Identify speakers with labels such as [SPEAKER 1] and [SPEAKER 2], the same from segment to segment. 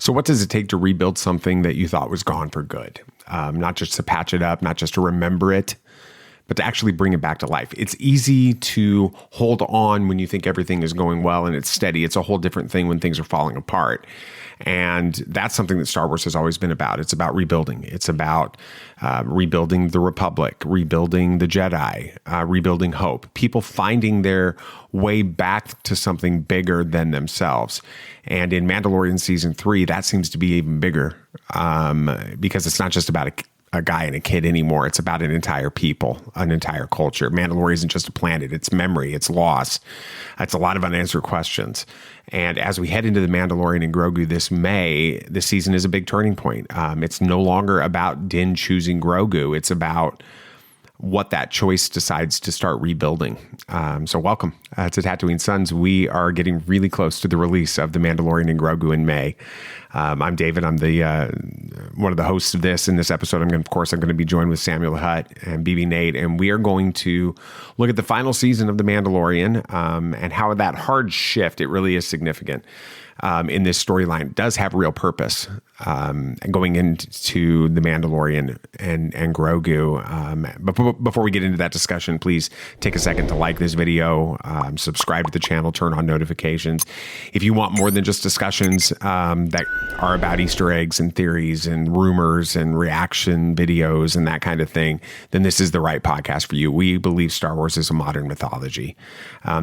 [SPEAKER 1] So what does it take to rebuild something that you thought was gone for good? Not just to patch it up, not just to remember it, but to actually bring it back to life. It's easy to hold on when you think everything is going well and it's steady. It's a whole different thing when things are falling apart. And that's something that Star Wars has always been about. It's about rebuilding. It's about rebuilding the Republic, rebuilding the Jedi, rebuilding hope, people finding their way back to something bigger than themselves. And in Mandalorian Season 3, that seems to be even bigger because it's not just about a guy and a kid anymore. It's about an entire people, an entire culture. Mandalore isn't just a planet. It's memory. It's loss. It's a lot of unanswered questions. And as we head into the Mandalorian and Grogu this May, this season is a big turning point. It's no longer about Din choosing Grogu. It's about what that choice decides to start rebuilding. So welcome to Tatooine Sons. We are getting really close to the release of The Mandalorian and Grogu in May. I'm David. I'm the one of the hosts of this. In this episode, I'm going to be joined with Samuel Hutt and BB Nate, and we are going to look at the final season of The Mandalorian and how that hard shift, it really is significant in this storyline, does have real purpose. And going into The Mandalorian and Grogu. But before we get into that discussion, please take a second to like this video, subscribe to the channel, turn on notifications. If you want more than just discussions that are about Easter eggs and theories and rumors and reaction videos and that kind of thing, then this is the right podcast for you. We believe Star Wars is a modern mythology.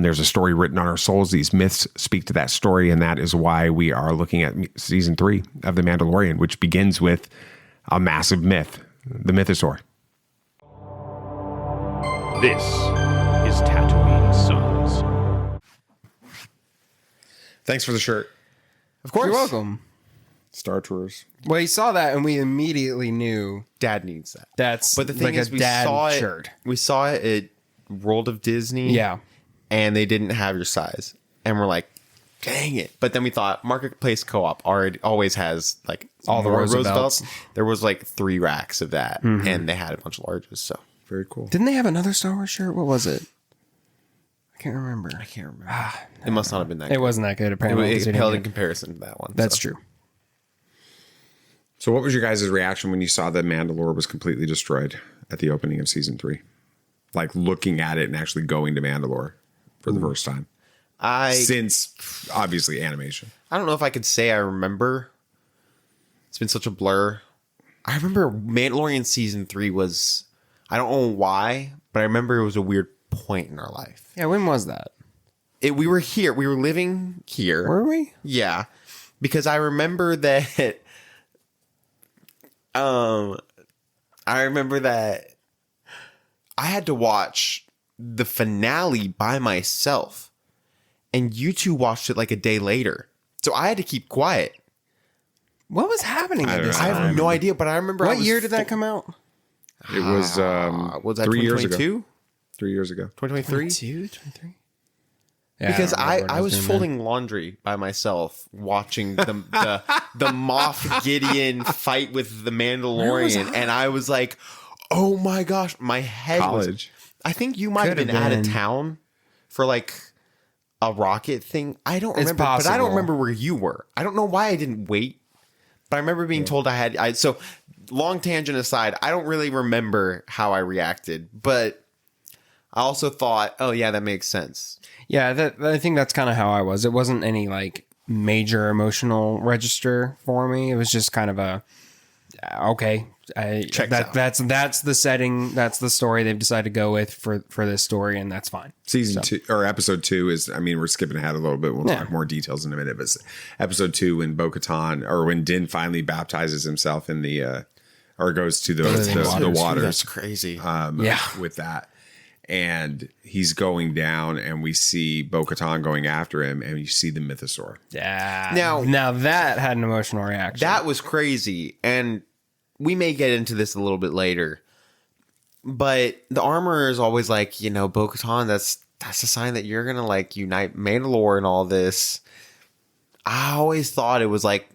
[SPEAKER 1] There's a story written on our souls. These myths speak to that story, and that is why we are looking at Season 3 of The Mandalorian, which begins with a massive myth, the Mythosaur.
[SPEAKER 2] This is Tatooine Sons.
[SPEAKER 1] Thanks for the shirt. Of course.
[SPEAKER 3] You're welcome.
[SPEAKER 1] Star Tours.
[SPEAKER 3] Well, he saw that and we immediately knew
[SPEAKER 4] Dad needs that.
[SPEAKER 3] that's
[SPEAKER 4] But the thing
[SPEAKER 3] like
[SPEAKER 4] is,
[SPEAKER 3] a
[SPEAKER 4] we
[SPEAKER 3] dad
[SPEAKER 4] saw it.
[SPEAKER 3] shirt.
[SPEAKER 4] We saw it at World of Disney.
[SPEAKER 3] Yeah.
[SPEAKER 4] And they didn't have your size, and we're like, dang it. But then we thought Marketplace Co-op always has like
[SPEAKER 3] All the
[SPEAKER 4] more
[SPEAKER 3] Roosevelts.
[SPEAKER 4] There was like 3 racks of that, and they had a bunch of larges. So
[SPEAKER 1] Very cool.
[SPEAKER 3] Didn't they have another Star Wars shirt? What was it? I can't remember.
[SPEAKER 4] I can't remember. It must not have been that.
[SPEAKER 3] It
[SPEAKER 4] good.
[SPEAKER 3] wasn't that good, apparently.
[SPEAKER 4] It paled in comparison to that one.
[SPEAKER 3] That's
[SPEAKER 4] so.
[SPEAKER 3] true.
[SPEAKER 1] So what was your guys' reaction when you saw that Mandalore was completely destroyed at the opening of Season 3? Like looking at it and actually going to Mandalore for the first time. Since, obviously, animation.
[SPEAKER 4] I don't know if I could say I remember. It's been such a blur. I remember Mandalorian Season 3 was... I don't know why, but I remember it was a weird point in our life.
[SPEAKER 3] Yeah, when was that?
[SPEAKER 4] We were here. We were living here.
[SPEAKER 3] Were we?
[SPEAKER 4] Yeah. Because I remember that... I remember that I had to watch the finale by myself. And you two watched it like a day later. So I had to keep quiet.
[SPEAKER 3] What was happening at this
[SPEAKER 4] I
[SPEAKER 3] time?
[SPEAKER 4] have no idea, but I remember...
[SPEAKER 3] What year did that come out?
[SPEAKER 1] It was
[SPEAKER 4] was that
[SPEAKER 1] 3 years
[SPEAKER 4] 2022?
[SPEAKER 1] ago. 3 years ago.
[SPEAKER 4] 2023?
[SPEAKER 3] 23?
[SPEAKER 4] Because I was folding laundry by myself, watching the Moff Gideon fight with the Mandalorian, and I was like, "Oh my gosh!" My head
[SPEAKER 1] College.
[SPEAKER 4] I think you might have been out of town for like a rocket thing. I don't remember, but I don't remember where you were. I don't know why I didn't wait, but I remember being told I had. So long tangent aside, I don't really remember how I reacted, but I also thought, "Oh yeah, that makes sense."
[SPEAKER 3] Yeah, I think that's kind of how I was. It wasn't any like major emotional register for me. It was just kind of a okay. That's the setting. That's the story they've decided to go with for this story, and that's fine.
[SPEAKER 1] Season 2 or episode 2 is, I mean, we're skipping ahead a little bit. We'll talk more details in a minute. But episode 2, when Bo-Katan or when Din finally baptizes himself in the or goes to the waters.
[SPEAKER 4] That's crazy.
[SPEAKER 1] With that. And he's going down, and we see Bo-Katan going after him, and you see the Mythosaur.
[SPEAKER 3] Yeah. Now that had an emotional reaction.
[SPEAKER 4] That was crazy, and we may get into this a little bit later. But the armorer is always like, Bo-Katan, that's a sign that you're gonna like unite Mandalore and all this. I always thought it was like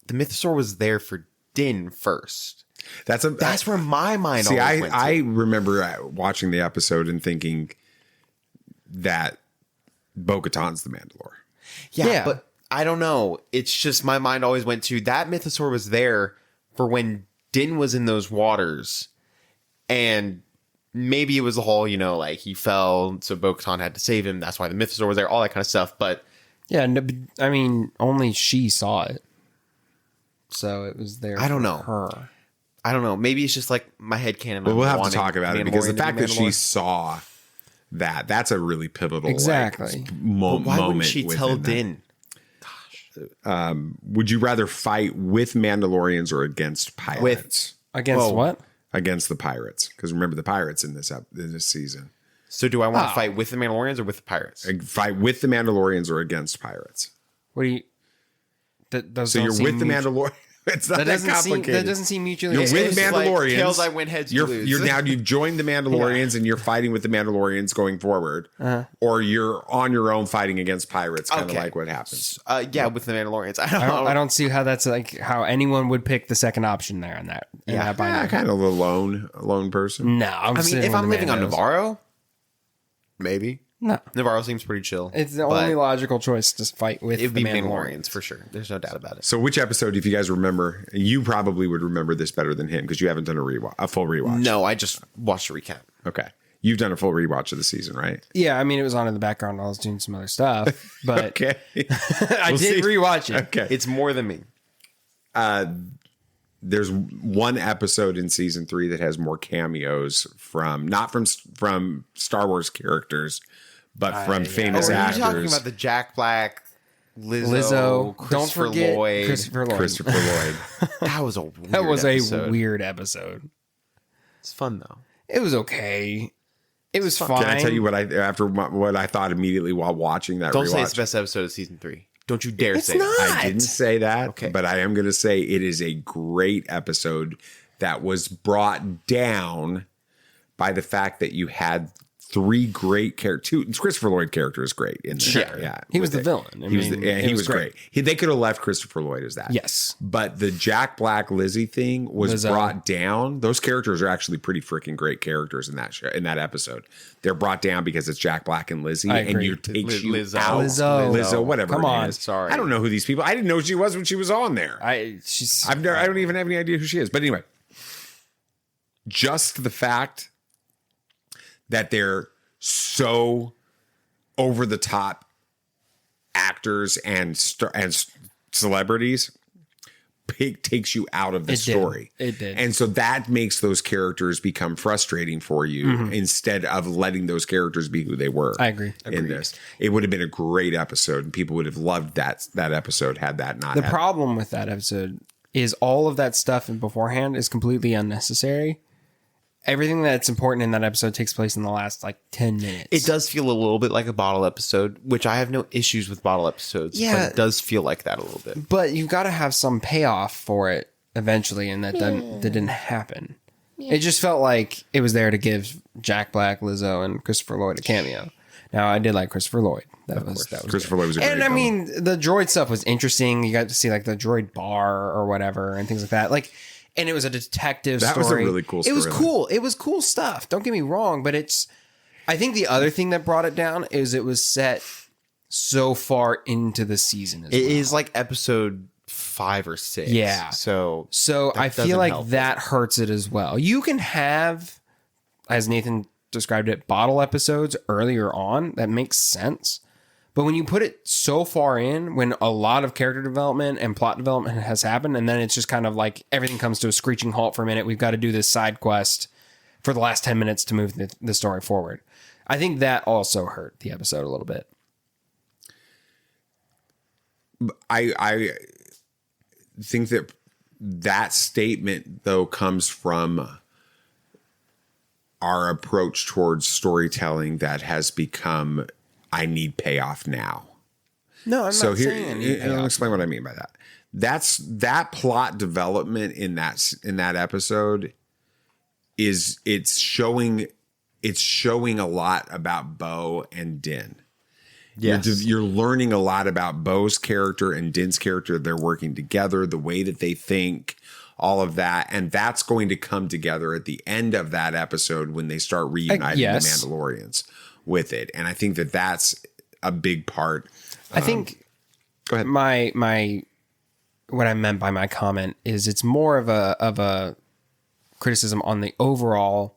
[SPEAKER 4] the Mythosaur was there for Din first. That's where my mind always went to.
[SPEAKER 1] I remember watching the episode and thinking that Bo-Katan's the Mandalore.
[SPEAKER 4] Yeah, but I don't know. It's just my mind always went to that mythosaur was there for when Din was in those waters, and maybe it was the whole, like he fell, so Bo-Katan had to save him. That's why the mythosaur was there, all that kind of stuff. But
[SPEAKER 3] yeah, no, I mean, only she saw it, so it was there.
[SPEAKER 4] I don't know.
[SPEAKER 3] Her.
[SPEAKER 4] I don't know. Maybe it's just like my headcanon.
[SPEAKER 1] But we'll have to talk about it because the fact that she saw that's a really pivotal
[SPEAKER 3] exactly.
[SPEAKER 4] Why
[SPEAKER 1] moment.
[SPEAKER 4] Wouldn't she tell Din?
[SPEAKER 1] Would you rather fight with Mandalorians or against pirates?
[SPEAKER 3] Against what?
[SPEAKER 1] Against the pirates. Because remember the pirates in this season.
[SPEAKER 4] So do I want to fight with the Mandalorians or with the pirates?
[SPEAKER 1] Fight with the Mandalorians or against pirates.
[SPEAKER 3] What do you...
[SPEAKER 1] So you're with the Mandalorians. It's not that complicated.
[SPEAKER 3] That doesn't seem mutually...
[SPEAKER 1] You're with Mandalorians.
[SPEAKER 4] Like, tails I win, heads you lose.
[SPEAKER 1] You've joined the Mandalorians and you're fighting with the Mandalorians going forward. Or you're on your own fighting against pirates, kind of like what happens.
[SPEAKER 4] With the Mandalorians.
[SPEAKER 3] I don't see how that's like how anyone would pick the second option there on that.
[SPEAKER 1] Kind of a lone person.
[SPEAKER 3] No,
[SPEAKER 4] I mean, if I'm living on Navarro, maybe. No, Navarro seems pretty chill.
[SPEAKER 3] It's the only logical choice to fight with the
[SPEAKER 4] Mandalorians for sure. There's no doubt about it.
[SPEAKER 1] So, which episode, if you guys remember, you probably would remember this better than him because you haven't done a full rewatch.
[SPEAKER 4] No, I just watched a recap.
[SPEAKER 1] Okay, you've done a full rewatch of the season, right?
[SPEAKER 3] Yeah, I mean, it was on in the background while I was doing some other stuff, but
[SPEAKER 1] okay,
[SPEAKER 3] I did rewatch it.
[SPEAKER 4] Okay, it's more than me.
[SPEAKER 1] There's one episode in season 3 that has more cameos not from Star Wars characters, but from famous actors.
[SPEAKER 4] Are you talking about the Jack Black, Lizzo,
[SPEAKER 3] don't forget Christopher
[SPEAKER 1] Lloyd.
[SPEAKER 4] That was a
[SPEAKER 3] weird episode.
[SPEAKER 4] It's fun though.
[SPEAKER 3] It was okay. It was fine.
[SPEAKER 1] Can I tell you what I thought immediately while watching that?
[SPEAKER 4] Don't say it's the best episode of season 3. Don't you dare say that.
[SPEAKER 1] I didn't say that, but I am going to say it is a great episode that was brought down by the fact that you had 3 great characters. Christopher Lloyd character is great in there.
[SPEAKER 3] Sure.
[SPEAKER 1] Yeah,
[SPEAKER 3] he was the villain.
[SPEAKER 1] He was great. They could have left Christopher Lloyd as that.
[SPEAKER 3] Yes.
[SPEAKER 1] But the Jack Black Lizzie thing was brought down. Those characters are actually pretty freaking great characters in that show, in that episode. They're brought down because it's Jack Black and Lizzie, and you takes you out. Lizzo, whatever.
[SPEAKER 3] Come on.
[SPEAKER 1] Sorry. I don't know who these people. I didn't know who she was when she was on there. I don't even have any idea who she is. But anyway, just the fact that they're so over the top actors and celebrities takes you out of the story.
[SPEAKER 3] It did.
[SPEAKER 1] And so that makes those characters become frustrating for you instead of letting those characters be who they were.
[SPEAKER 3] I agree.
[SPEAKER 1] In this. It would have been a great episode and people would have loved that episode had that not happened.
[SPEAKER 3] Problem with that episode is all of that stuff beforehand is completely unnecessary. Everything that's important in that episode takes place in the last 10 minutes.
[SPEAKER 4] It does feel a little bit like a bottle episode, which I have no issues with bottle episodes. Yeah, but it does feel like that a little bit.
[SPEAKER 3] But you've got to have some payoff for it eventually, and that didn't happen. Yeah. It just felt like it was there to give Jack Black, Lizzo, and Christopher Lloyd a cameo. Now, I did like Christopher Lloyd. That was
[SPEAKER 1] Christopher Lloyd was a great
[SPEAKER 3] And I mean, the droid stuff was interesting. You got to see the droid bar or whatever and things like that. And it was a detective story.
[SPEAKER 1] That was a really cool story.
[SPEAKER 3] It was cool. It was cool stuff. Don't get me wrong, but I think the other thing that brought it down is it was set so far into the season as well.
[SPEAKER 4] It is like episode 5 or 6.
[SPEAKER 3] Yeah.
[SPEAKER 4] So
[SPEAKER 3] I feel like that hurts it as well. You can have, as Nathan described it, bottle episodes earlier on. That makes sense. But when you put it so far in, when a lot of character development and plot development has happened, and then it's just kind of like everything comes to a screeching halt for a minute, we've got to do this side quest for the last 10 minutes to move the story forward. I think that also hurt the episode a little bit.
[SPEAKER 1] I think that statement, though, comes from our approach towards storytelling that has become... I need payoff now.
[SPEAKER 3] No, I'm not saying.
[SPEAKER 1] And I'll explain what I mean by that. That plot development in that episode it's showing a lot about Bo and Din. Yes. You're learning a lot about Bo's character and Din's character. They're working together, the way that they think, all of that, and that's going to come together at the end of that episode when they start reuniting the Mandalorians with it. And I think that that's a big part.
[SPEAKER 3] I think
[SPEAKER 1] Go ahead.
[SPEAKER 3] My what I meant by my comment is it's more of a criticism on the overall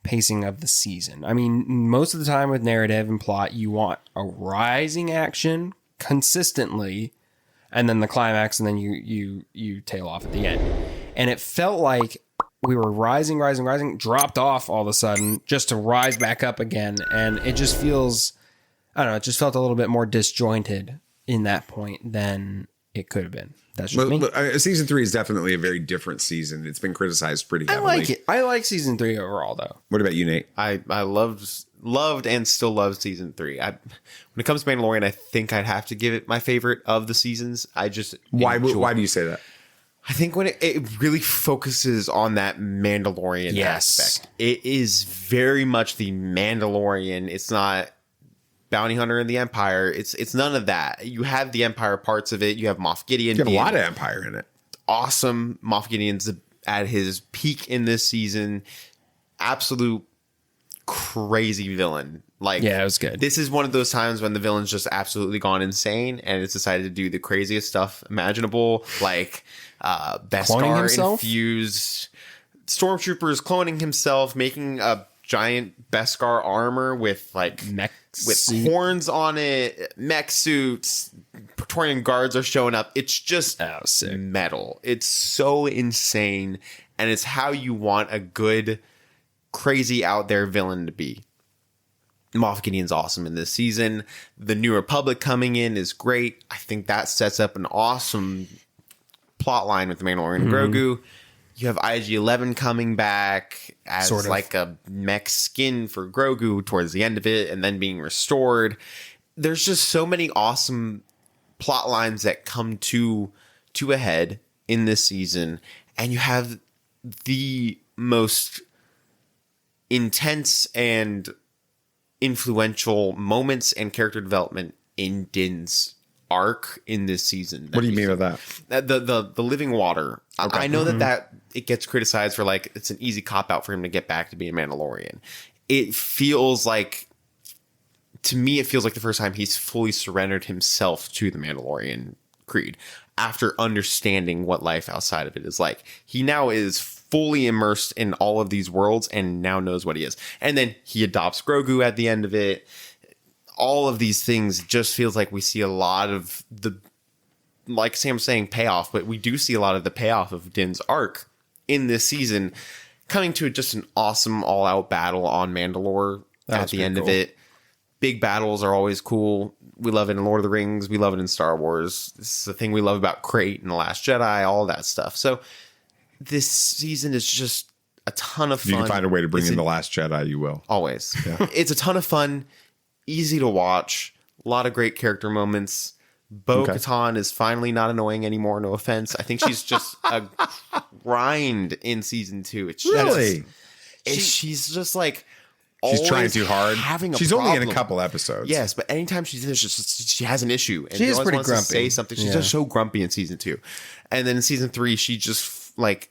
[SPEAKER 3] pacing of the season. I mean, most of the time with narrative and plot, you want a rising action consistently, and then the climax, and then you tail off at the end. And it felt like we were rising, dropped off all of a sudden just to rise back up again. And it just feels, I don't know, it just felt a little bit more disjointed in that point than it could have been. That's just me.
[SPEAKER 1] Season 3 is definitely a very different season. It's been criticized pretty heavily.
[SPEAKER 3] I like it. I like season 3 overall, though.
[SPEAKER 1] What about you, Nate?
[SPEAKER 4] I loved and still love season 3. When it comes to Mandalorian, I think I'd have to give it my favorite of the seasons. I just
[SPEAKER 1] why do you say that?
[SPEAKER 4] I think when it really focuses on that Mandalorian aspect, it is very much the Mandalorian. It's not bounty hunter in the Empire. It's none of that. You have the Empire parts of it. You have Moff Gideon.
[SPEAKER 1] You have a lot of Empire in it.
[SPEAKER 4] Awesome. Moff Gideon's at his peak in this season. Absolute crazy villain. Like,
[SPEAKER 3] yeah, it was good.
[SPEAKER 4] This is one of those times when the villain's just absolutely gone insane and it's decided to do the craziest stuff imaginable, like Beskar infused stormtroopers, cloning himself, making a giant Beskar armor with like horns on it, mech suits, Praetorian guards are showing up. It's just metal. It's so insane, and it's how you want a good, crazy out there villain to be. Moff Gideon's awesome in this season. The New Republic coming in is great. I think that sets up an awesome plot line with the Mandalorian Grogu. You have IG-11 coming back as sort of like a mech skin for Grogu towards the end of it, and then being restored. There's just so many awesome plot lines that come to a head in this season, and you have the most intense and influential moments and character development in Din's arc in this season.
[SPEAKER 1] What do you mean by that?
[SPEAKER 4] The living water. Okay. I know that it gets criticized for like it's an easy cop out for him to get back to being Mandalorian. It feels like, to me, it feels like the first time he's fully surrendered himself to the Mandalorian creed after understanding what life outside of it is like. He now is fully immersed in all of these worlds and now knows what he is. And then he adopts Grogu at the end of it. All of these things just feels like we see a lot of the, like Sam's saying, payoff, but we do see a lot of the payoff of Din's arc in this season, coming to just an awesome all-out battle on Mandalore at the end of it. Big battles are always cool. We love it in Lord of the Rings. We love it in Star Wars. This is the thing we love about Crate and The Last Jedi, all that stuff. So this season is just a ton of fun.
[SPEAKER 1] You can find a way to bring in The Last Jedi, you will.
[SPEAKER 4] Always. Yeah. It's a ton of fun. Easy to watch. A lot of great character moments. Bo-Katan is finally not annoying anymore. No offense. I think she's just a grind in season 2. It's just,
[SPEAKER 1] really?
[SPEAKER 4] She's just like
[SPEAKER 1] she's trying too hard. She's only in a couple episodes.
[SPEAKER 4] Yes, but anytime she's in, she has an issue. And
[SPEAKER 3] she is pretty grumpy.
[SPEAKER 4] To say something. She's just so grumpy in season 2, and then in season 3, she just like,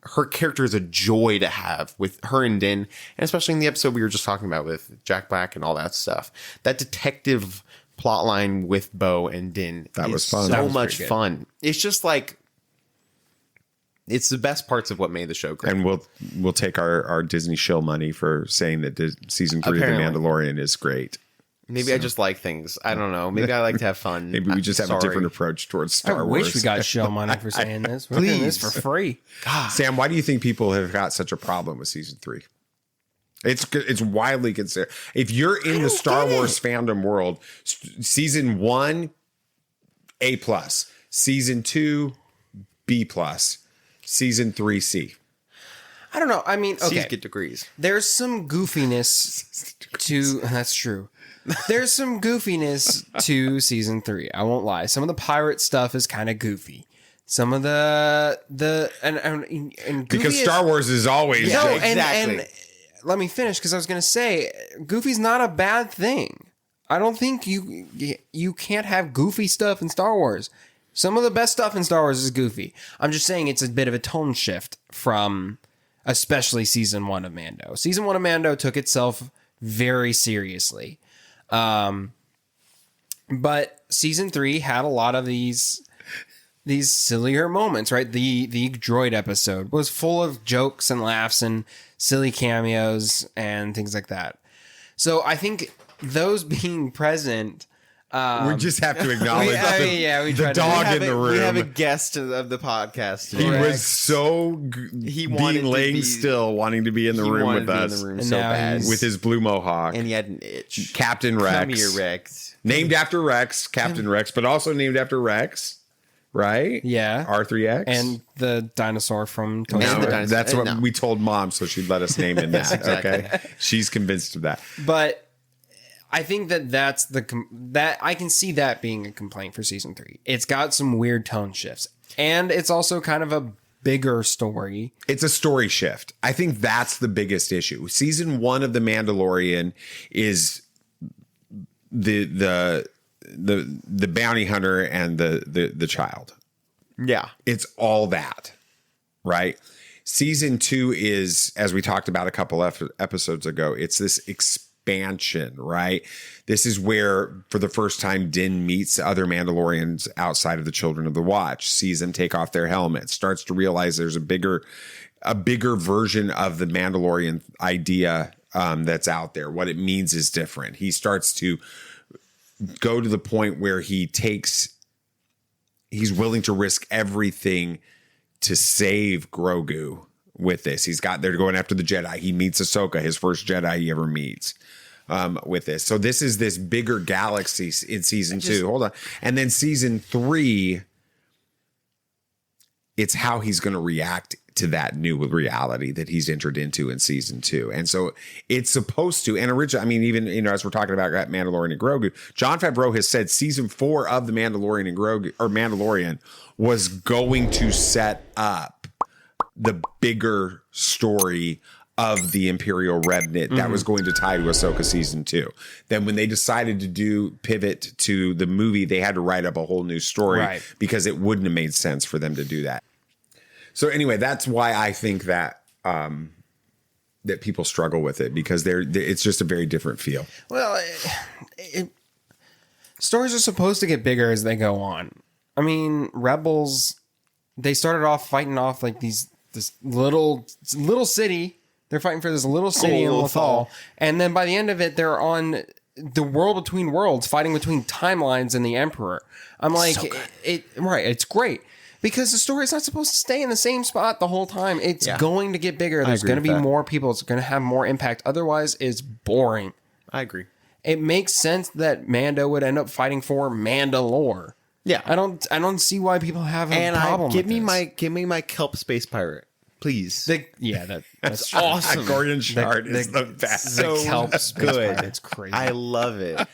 [SPEAKER 4] her character is a joy to have with her and Din, and especially in the episode we were just talking about with Jack Black and all that stuff. That detective plot line with Bo and Din
[SPEAKER 1] was fun.
[SPEAKER 4] So much fun. It's just like, it's the best parts of what made the show great.
[SPEAKER 1] And we'll take our Disney shill money for saying that season 3 Apparently. Of The Mandalorian is great.
[SPEAKER 4] Maybe I just like things. I don't know. Maybe I like to have fun.
[SPEAKER 1] Maybe we just have a different approach towards Star Wars.
[SPEAKER 3] I wish we got shill money for saying this. We're doing this for free.
[SPEAKER 1] God. Sam, why do you think people have got such a problem with season 3? It's widely considered. If you're in the Star Wars fandom world, season 1, A+, season 2, B+, season 3, C.
[SPEAKER 3] I don't know. I mean, okay.
[SPEAKER 4] C's get degrees.
[SPEAKER 3] There's some goofiness to, that's true. There's some goofiness to season 3. I won't lie. Some of the pirate stuff is kind of goofy. Some of the and
[SPEAKER 1] because Star Wars is always
[SPEAKER 3] exactly. And let me finish, because I was going to say, goofy's not a bad thing. I don't think you can't have goofy stuff in Star Wars. Some of the best stuff in Star Wars is goofy. I'm just saying it's a bit of a tone shift from especially season 1 of Mando. Season 1 of Mando took itself very seriously. But season 3 had a lot of these sillier moments, right? The droid episode was full of jokes and laughs and silly cameos and things like that. So I think those being present,
[SPEAKER 1] we just have to acknowledge
[SPEAKER 3] the
[SPEAKER 1] dog in the room.
[SPEAKER 4] We have a guest of the podcast today.
[SPEAKER 1] He was so
[SPEAKER 4] wanted
[SPEAKER 1] laying
[SPEAKER 4] to be
[SPEAKER 1] still, wanting to be in the room with us,
[SPEAKER 4] in the room
[SPEAKER 3] And
[SPEAKER 4] so
[SPEAKER 3] now
[SPEAKER 4] bad,
[SPEAKER 3] he's-
[SPEAKER 1] with his blue mohawk.
[SPEAKER 4] and he had an itch.
[SPEAKER 1] Captain
[SPEAKER 4] Come
[SPEAKER 1] Rex,
[SPEAKER 4] here, Rex.
[SPEAKER 1] named after Rex, Captain Rex, but also named after Rex, right?
[SPEAKER 3] Yeah.
[SPEAKER 1] R3X,
[SPEAKER 3] and the dinosaur from Toy
[SPEAKER 1] no,
[SPEAKER 4] And the
[SPEAKER 3] Story.
[SPEAKER 4] dinosaur.
[SPEAKER 1] that's what
[SPEAKER 4] No.
[SPEAKER 1] we told Mom, so she'd let us name him that.
[SPEAKER 4] Exactly.
[SPEAKER 1] Okay, she's convinced of that.
[SPEAKER 3] But I think that's that I can see that being a complaint for season 3. It's got some weird tone shifts, and it's also kind of a bigger story.
[SPEAKER 1] It's a story shift. I think that's the biggest issue. Season 1 of The Mandalorian is the bounty hunter and the child.
[SPEAKER 4] Yeah.
[SPEAKER 1] It's all that, right? Season 2 is, as we talked about a couple episodes ago, it's this expansion, right? This is where, for the first time, Din meets other Mandalorians outside of the Children of the Watch, sees them take off their helmets, starts to realize there's a bigger version of the Mandalorian idea that's out there. What it means is different. He starts to go to the point where he's willing to risk everything to save Grogu with this. They're going after the Jedi. He meets Ahsoka, his first Jedi he ever meets, with this. So this is this bigger galaxy in season 2. Hold on. And then season 3, it's how he's going to react to that new reality that he's entered into in season 2. And so it's supposed to, and originally, I mean, even, as we're talking about Mandalorian and Grogu, Jon Favreau has said season 4 of the Mandalorian and Grogu, or Mandalorian, was going to set up the bigger story of the Imperial Remnant that was going to tie to Ahsoka season 2. Then when they decided to pivot to the movie, they had to write up a whole new story because it wouldn't have made sense for them to do that. So anyway, that's why I think that that people struggle with it, because it's just a very different feel.
[SPEAKER 3] Well, stories are supposed to get bigger as they go on. I mean, Rebels, they started off fighting off like this little city. They're fighting for this little city in Lothal, and then by the end of it, they're on the world between worlds, fighting between timelines and the Emperor. I'm like, it's great. Because the story is not supposed to stay in the same spot the whole time. It's going to get bigger. There's going to be more people. It's going to have more impact. Otherwise, it's boring.
[SPEAKER 4] I agree.
[SPEAKER 3] It makes sense that Mando would end up fighting for Mandalore.
[SPEAKER 4] Yeah.
[SPEAKER 3] I don't see why people have a problem
[SPEAKER 4] give
[SPEAKER 3] with
[SPEAKER 4] me
[SPEAKER 3] this.
[SPEAKER 4] give me my kelp space pirate, please.
[SPEAKER 3] That's
[SPEAKER 4] awesome.
[SPEAKER 1] Gordon Shard is the best.
[SPEAKER 4] So
[SPEAKER 3] kelp space
[SPEAKER 4] good.
[SPEAKER 3] pirate. It's crazy.
[SPEAKER 4] I love it.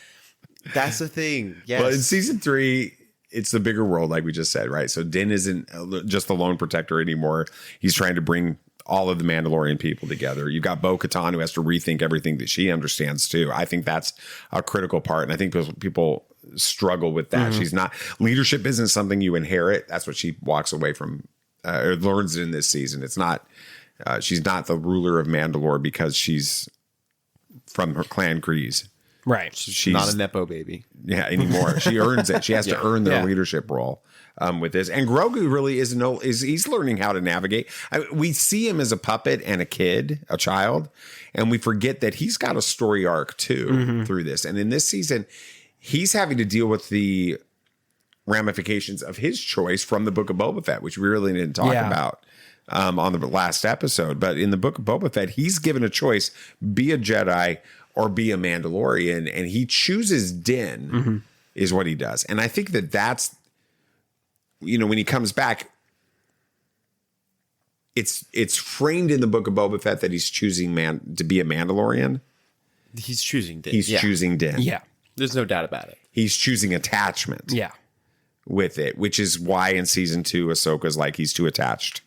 [SPEAKER 4] That's the thing. Yes.
[SPEAKER 1] Well, in season 3, it's the bigger world, like we just said, right? So Din isn't just the lone protector anymore. He's trying to bring all of the Mandalorian people together. You've got Bo-Katan, who has to rethink everything that she understands too. I think that's a critical part, and I think people struggle with that. She's not, leadership isn't something you inherit. That's what she walks away from, or learns in this season. It's not, she's not the ruler of Mandalore because she's from her clan Kryze.
[SPEAKER 3] Right.
[SPEAKER 1] She's
[SPEAKER 4] not a Nepo baby.
[SPEAKER 1] Yeah, anymore. She earns it. She has to earn their leadership role with this. And Grogu really he's learning how to navigate. We see him as a puppet and a kid, a child, and we forget that he's got a story arc too through this. And in this season, he's having to deal with the ramifications of his choice from the Book of Boba Fett, which we really didn't talk about on the last episode. But in the Book of Boba Fett, he's given a choice: be a Jedi or be a Mandalorian, and he chooses Din is what he does. And I think that's, when he comes back, it's framed in the Book of Boba Fett that he's choosing to be a Mandalorian.
[SPEAKER 4] He's choosing Din.
[SPEAKER 1] He's choosing Din.
[SPEAKER 3] Yeah.
[SPEAKER 4] There's no doubt about it.
[SPEAKER 1] He's choosing attachment.
[SPEAKER 3] Yeah.
[SPEAKER 1] With it, which is why in season 2, Ahsoka's like, he's too attached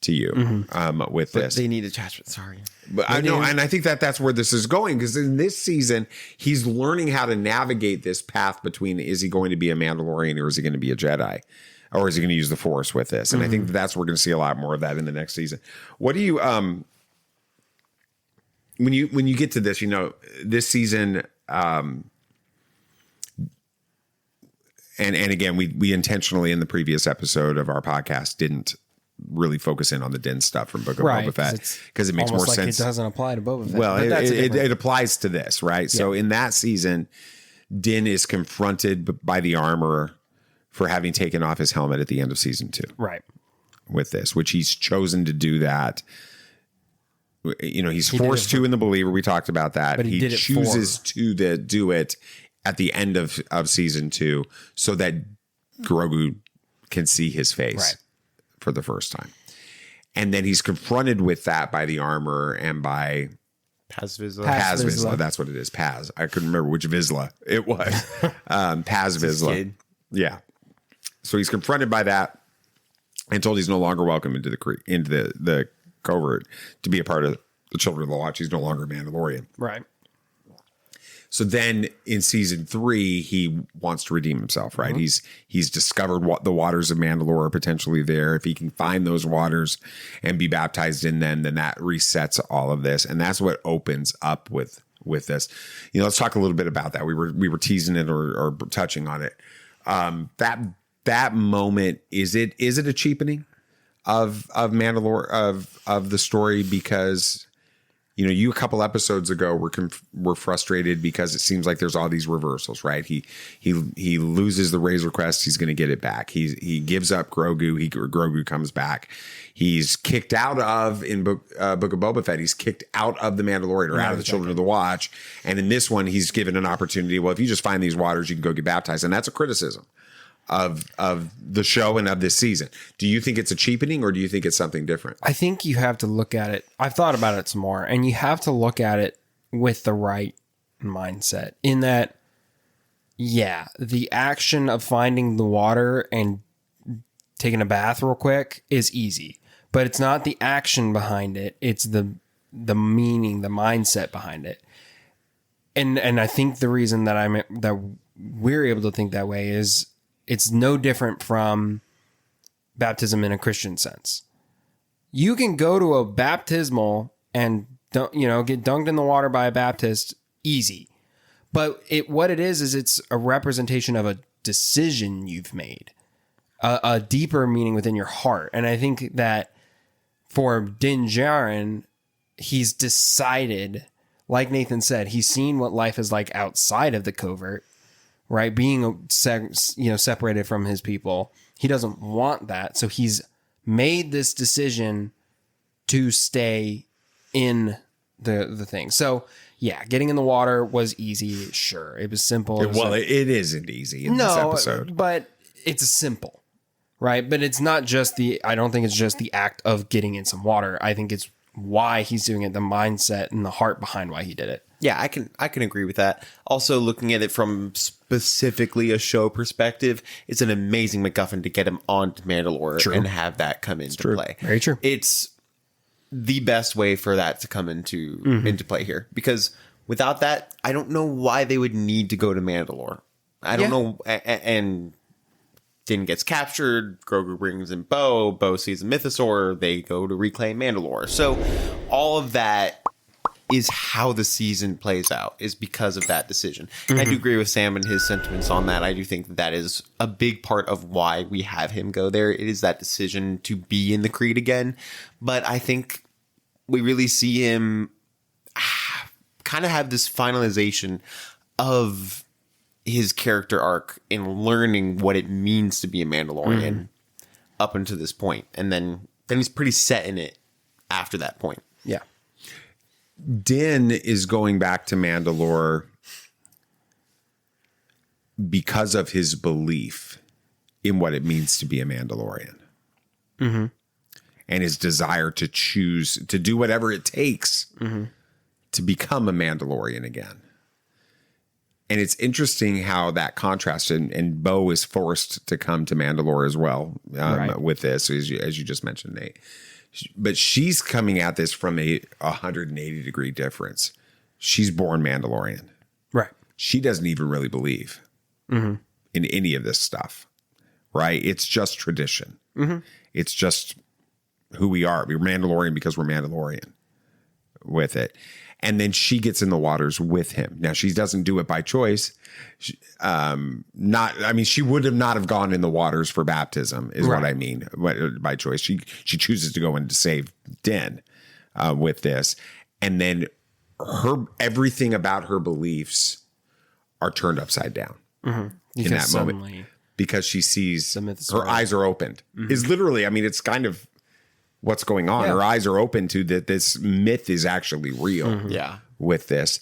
[SPEAKER 1] to you with this.
[SPEAKER 4] They need attachment. Sorry.
[SPEAKER 1] But I know, and I think that's where this is going, because in this season, he's learning how to navigate this path between, is he going to be a Mandalorian or is he going to be a Jedi? Or is he going to use the Force with this? And I think that's we're going to see a lot more of that in the next season. What do you when you get to this, this season, and again, we intentionally in the previous episode of our podcast didn't really focus in on the Din stuff from Book of Boba Fett because it makes more sense.
[SPEAKER 3] It doesn't apply to Boba Fett.
[SPEAKER 1] Well, it applies to this, right? Yeah. So in that season, Din is confronted by the armorer for having taken off his helmet at the end of season 2.
[SPEAKER 3] Right.
[SPEAKER 1] With this, which he's chosen to do that. You know, he's forced to in the Believer. We talked about that.
[SPEAKER 3] But he
[SPEAKER 1] chooses to do it at the end of season 2 so that Grogu can see his face for the first time. And then he's confronted with that by the armorer and by
[SPEAKER 4] Paz Vizsla.
[SPEAKER 1] Paz Vizsla. That's what it is. Paz. I couldn't remember which Vizsla it was. Paz Vizsla. Yeah. So he's confronted by that and told he's no longer welcome into the covert to be a part of the Children of the Watch. He's no longer a Mandalorian.
[SPEAKER 3] Right.
[SPEAKER 1] So then in season 3, he wants to redeem himself, right? Mm-hmm. He's discovered what the waters of Mandalore are potentially there. If he can find those waters and be baptized in them, then that resets all of this. And that's what opens up with this. You know, let's talk a little bit about that. We were teasing it or touching on it. That moment, is it a cheapening of Mandalore of the story? Because you know, you a couple episodes ago were frustrated because it seems like there's all these reversals, right? He loses the Razor Crest, he's going to get it back. He gives up Grogu, Grogu comes back. He's kicked out of in Book of Boba Fett. He's kicked out of the Mandalorian or out of the Children of the Watch, and in this one, he's given an opportunity. Well, if you just find these waters, you can go get baptized, and that's a criticism of the show and of this season. Do you think it's a cheapening or do you think it's something different?
[SPEAKER 3] I think you have to look at it. I've thought about it some more, and you have to look at it with the right mindset in that, yeah, the action of finding the water and taking a bath real quick is easy, but it's not the action behind it. It's the meaning, the mindset behind it. And I think the reason that we're able to think that way is it's no different from baptism in a Christian sense. You can go to a baptismal and get dunked in the water by a Baptist easy. But what it is it's a representation of a decision you've made, a deeper meaning within your heart. And I think that for Din Djarin, he's decided, like Nathan said, he's seen what life is like outside of the covert. Right, being separated from his people, he doesn't want that. So he's made this decision to stay in the thing. So yeah, getting in the water was easy. Sure, it was simple.
[SPEAKER 1] It isn't easy in this episode,
[SPEAKER 3] but it's simple, right? But it's not just I don't think it's just the act of getting in some water. I think it's why he's doing it, the mindset and the heart behind why he did it.
[SPEAKER 4] Yeah, I can agree with that. Also, looking at it from specifically a show perspective, it's an amazing MacGuffin to get him onto Mandalore and have that come into play.
[SPEAKER 3] Very true.
[SPEAKER 4] It's the best way for that to come into play here, because without that, I don't know why they would need to go to Mandalore. I don't know. And Din gets captured. Grogu brings in Bo. Bo sees a mythosaur. They go to reclaim Mandalore. So all of that is how the season plays out, is because of that decision. And I do agree with Sam and his sentiments on that. I do think that is a big part of why we have him go there. It is that decision to be in the Creed again. But I think we really see him kind of have this finalization of his character arc in learning what it means to be a Mandalorian up until this point. And then he's pretty set in it after that point.
[SPEAKER 3] Yeah.
[SPEAKER 1] Din is going back to Mandalore because of his belief in what it means to be a Mandalorian. Mm-hmm. And his desire to choose to do whatever it takes to become a Mandalorian again. And it's interesting how that contrast, and Bo is forced to come to Mandalore as well with this, as you just mentioned, Nate. But she's coming at this from a 180 degree difference. She's born Mandalorian.
[SPEAKER 3] Right.
[SPEAKER 1] She doesn't even really believe in any of this stuff. Right. It's just tradition. It's just who we are. We're Mandalorian because we're Mandalorian with it. And then she gets in the waters with him. Now she doesn't do it by choice. She would have not have gone in the waters for baptism is what I mean by choice. She chooses to go in to save Din with this. And then everything about her beliefs are turned upside down in that moment because she sees her eyes are opened. Is literally, it's kind of what's going on. Her eyes are open to that this myth is actually real. With this.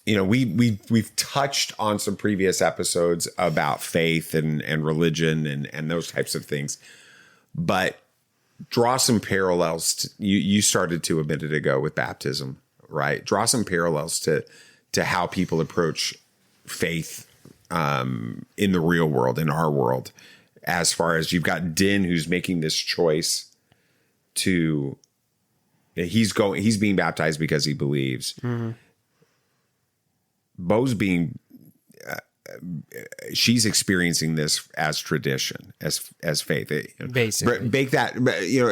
[SPEAKER 1] We've touched on some previous episodes about faith and religion and those types of things, but draw some parallels. You started to a minute ago with baptism, right? Draw some parallels to how people approach faith in the real world, in our world, as far as you've got Din who's making this choice he's being baptized because he believes. Bo's she's experiencing this as tradition, as faith. Basically,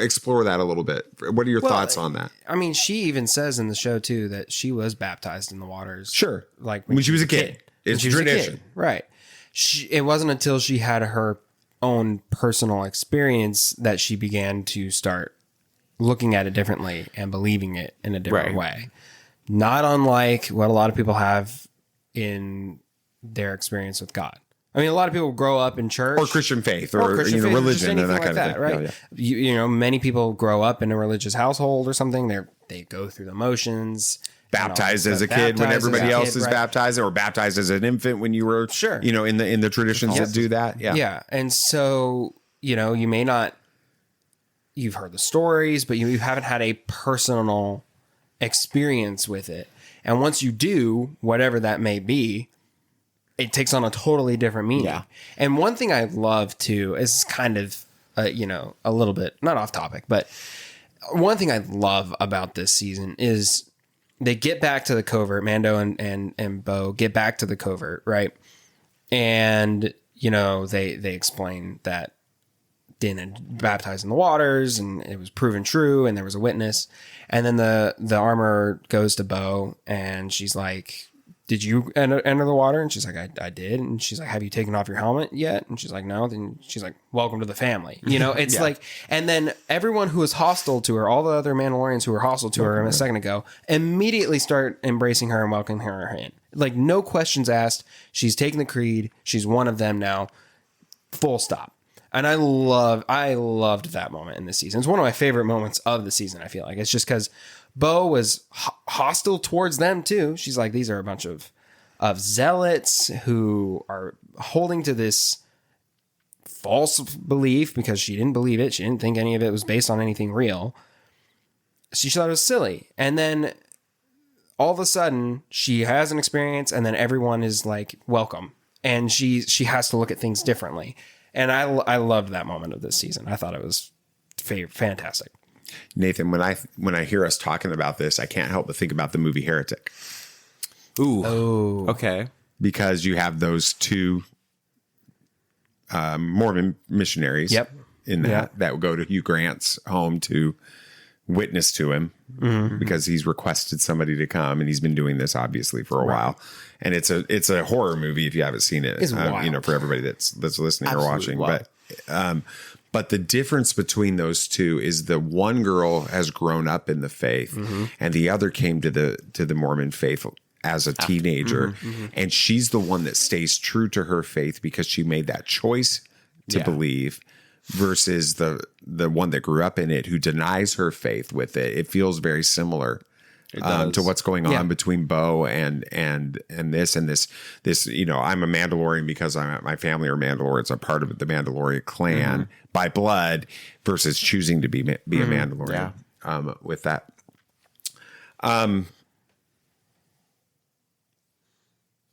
[SPEAKER 1] explore that a little bit. What are your thoughts on that?
[SPEAKER 3] She even says in the show too that she was baptized in the waters.
[SPEAKER 1] Sure,
[SPEAKER 3] like
[SPEAKER 1] when she was a kid. It's tradition,
[SPEAKER 3] right? It wasn't until she had her own personal experience that she began to start looking at it differently and believing it in a different way. Not unlike what a lot of people have in their experience with God. A lot of people grow up in church
[SPEAKER 1] or Christian faith or Christian faith, religion and that kind of thing,
[SPEAKER 3] right? Yeah. Many people grow up in a religious household or something. They go through the motions.
[SPEAKER 1] Baptized as a kid when everybody else is baptized, or baptized as an infant when you were in the traditions that do that.
[SPEAKER 3] Yeah. And so, you may not, you've heard the stories, but you haven't had a personal experience with it. And once you do, whatever that may be, it takes on a totally different meaning. Yeah. And one thing I love too is kind of, a little bit, not off topic, but one thing I love about this season is they get back to the covert. Mando and Bo get back to the covert, right? And, they explain that Din had baptized in the waters and it was proven true and there was a witness. And then the armor goes to Bo and she's like, did you enter the water? And she's like, I did. And she's like, have you taken off your helmet yet? And she's like, no. Then she's like, welcome to the family. It's like, and then everyone who is hostile to her, all the other Mandalorians who were hostile to her a second ago, immediately start embracing her and welcoming her in. Like, no questions asked. She's taken the creed. She's one of them now. Full stop. And I loved that moment in this season. It's one of my favorite moments of the season, I feel like. It's just because Bo was hostile towards them, too. She's like, these are a bunch of zealots who are holding to this false belief because she didn't believe it. She didn't think any of it was based on anything real. She thought it was silly. And then all of a sudden, she has an experience, and then everyone is like, welcome. And she has to look at things differently. And I loved that moment of this season. I thought it was fantastic.
[SPEAKER 1] Nathan, when I hear us talking about this, I can't help but think about the movie Heretic.
[SPEAKER 4] Ooh. Oh. Okay.
[SPEAKER 1] Because you have those two Mormon missionaries in that would go to Hugh Grant's home to witness to him because he's requested somebody to come, and he's been doing this obviously for a while. And it's a horror movie if you haven't seen it. It's for everybody that's listening or watching. Wild. But the difference between those two is the one girl has grown up in the faith, and the other came to the Mormon faith as a teenager, and she's the one that stays true to her faith because she made that choice to believe, versus the one that grew up in it who denies her faith with it. It feels very similar to what's going on between Bo and this. I'm a Mandalorian because my family are Mandalorians. I'm part of the Mandalorian clan by blood versus choosing to be a Mandalorian with that.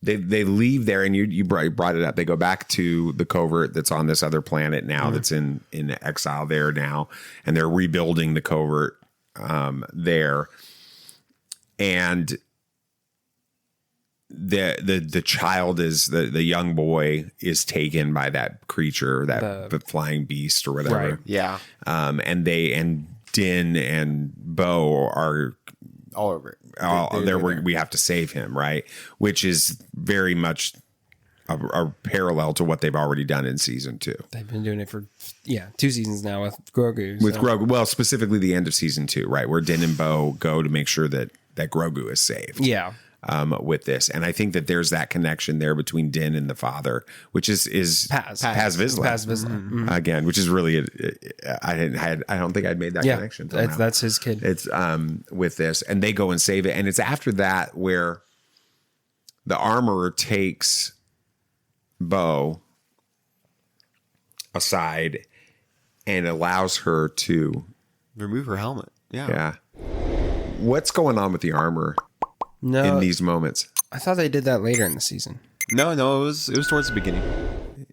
[SPEAKER 1] They leave there, and you brought it up. They go back to the covert that's on this other planet now, that's in exile there now, and they're rebuilding the covert there. And the child is the young boy is taken by that creature, the flying beast or whatever.
[SPEAKER 4] Right. Yeah.
[SPEAKER 1] And Din and Bo are
[SPEAKER 4] all over it.
[SPEAKER 1] We have to save him, right? Which is very much a parallel to what they've already done in season 2.
[SPEAKER 3] They've been doing it for 2 seasons now with Grogu.
[SPEAKER 1] With Grogu, well, specifically the end of season 2, right, where Din and Bo go to make sure that Grogu is saved.
[SPEAKER 3] Yeah.
[SPEAKER 1] With this, and I think that there's that connection there between Din and the father, which is Paz Vizsla.
[SPEAKER 3] Paz Vizsla. Mm-hmm.
[SPEAKER 1] Again, which is really I don't think I'd made that connection.
[SPEAKER 3] That's his kid.
[SPEAKER 1] It's with this, and they go and save it, and it's after that where the armorer takes Bo aside and allows her to
[SPEAKER 4] remove her helmet.
[SPEAKER 1] Yeah. What's going on with the armor in these moments?
[SPEAKER 3] I thought they did that later in the season.
[SPEAKER 4] No, it was towards the beginning.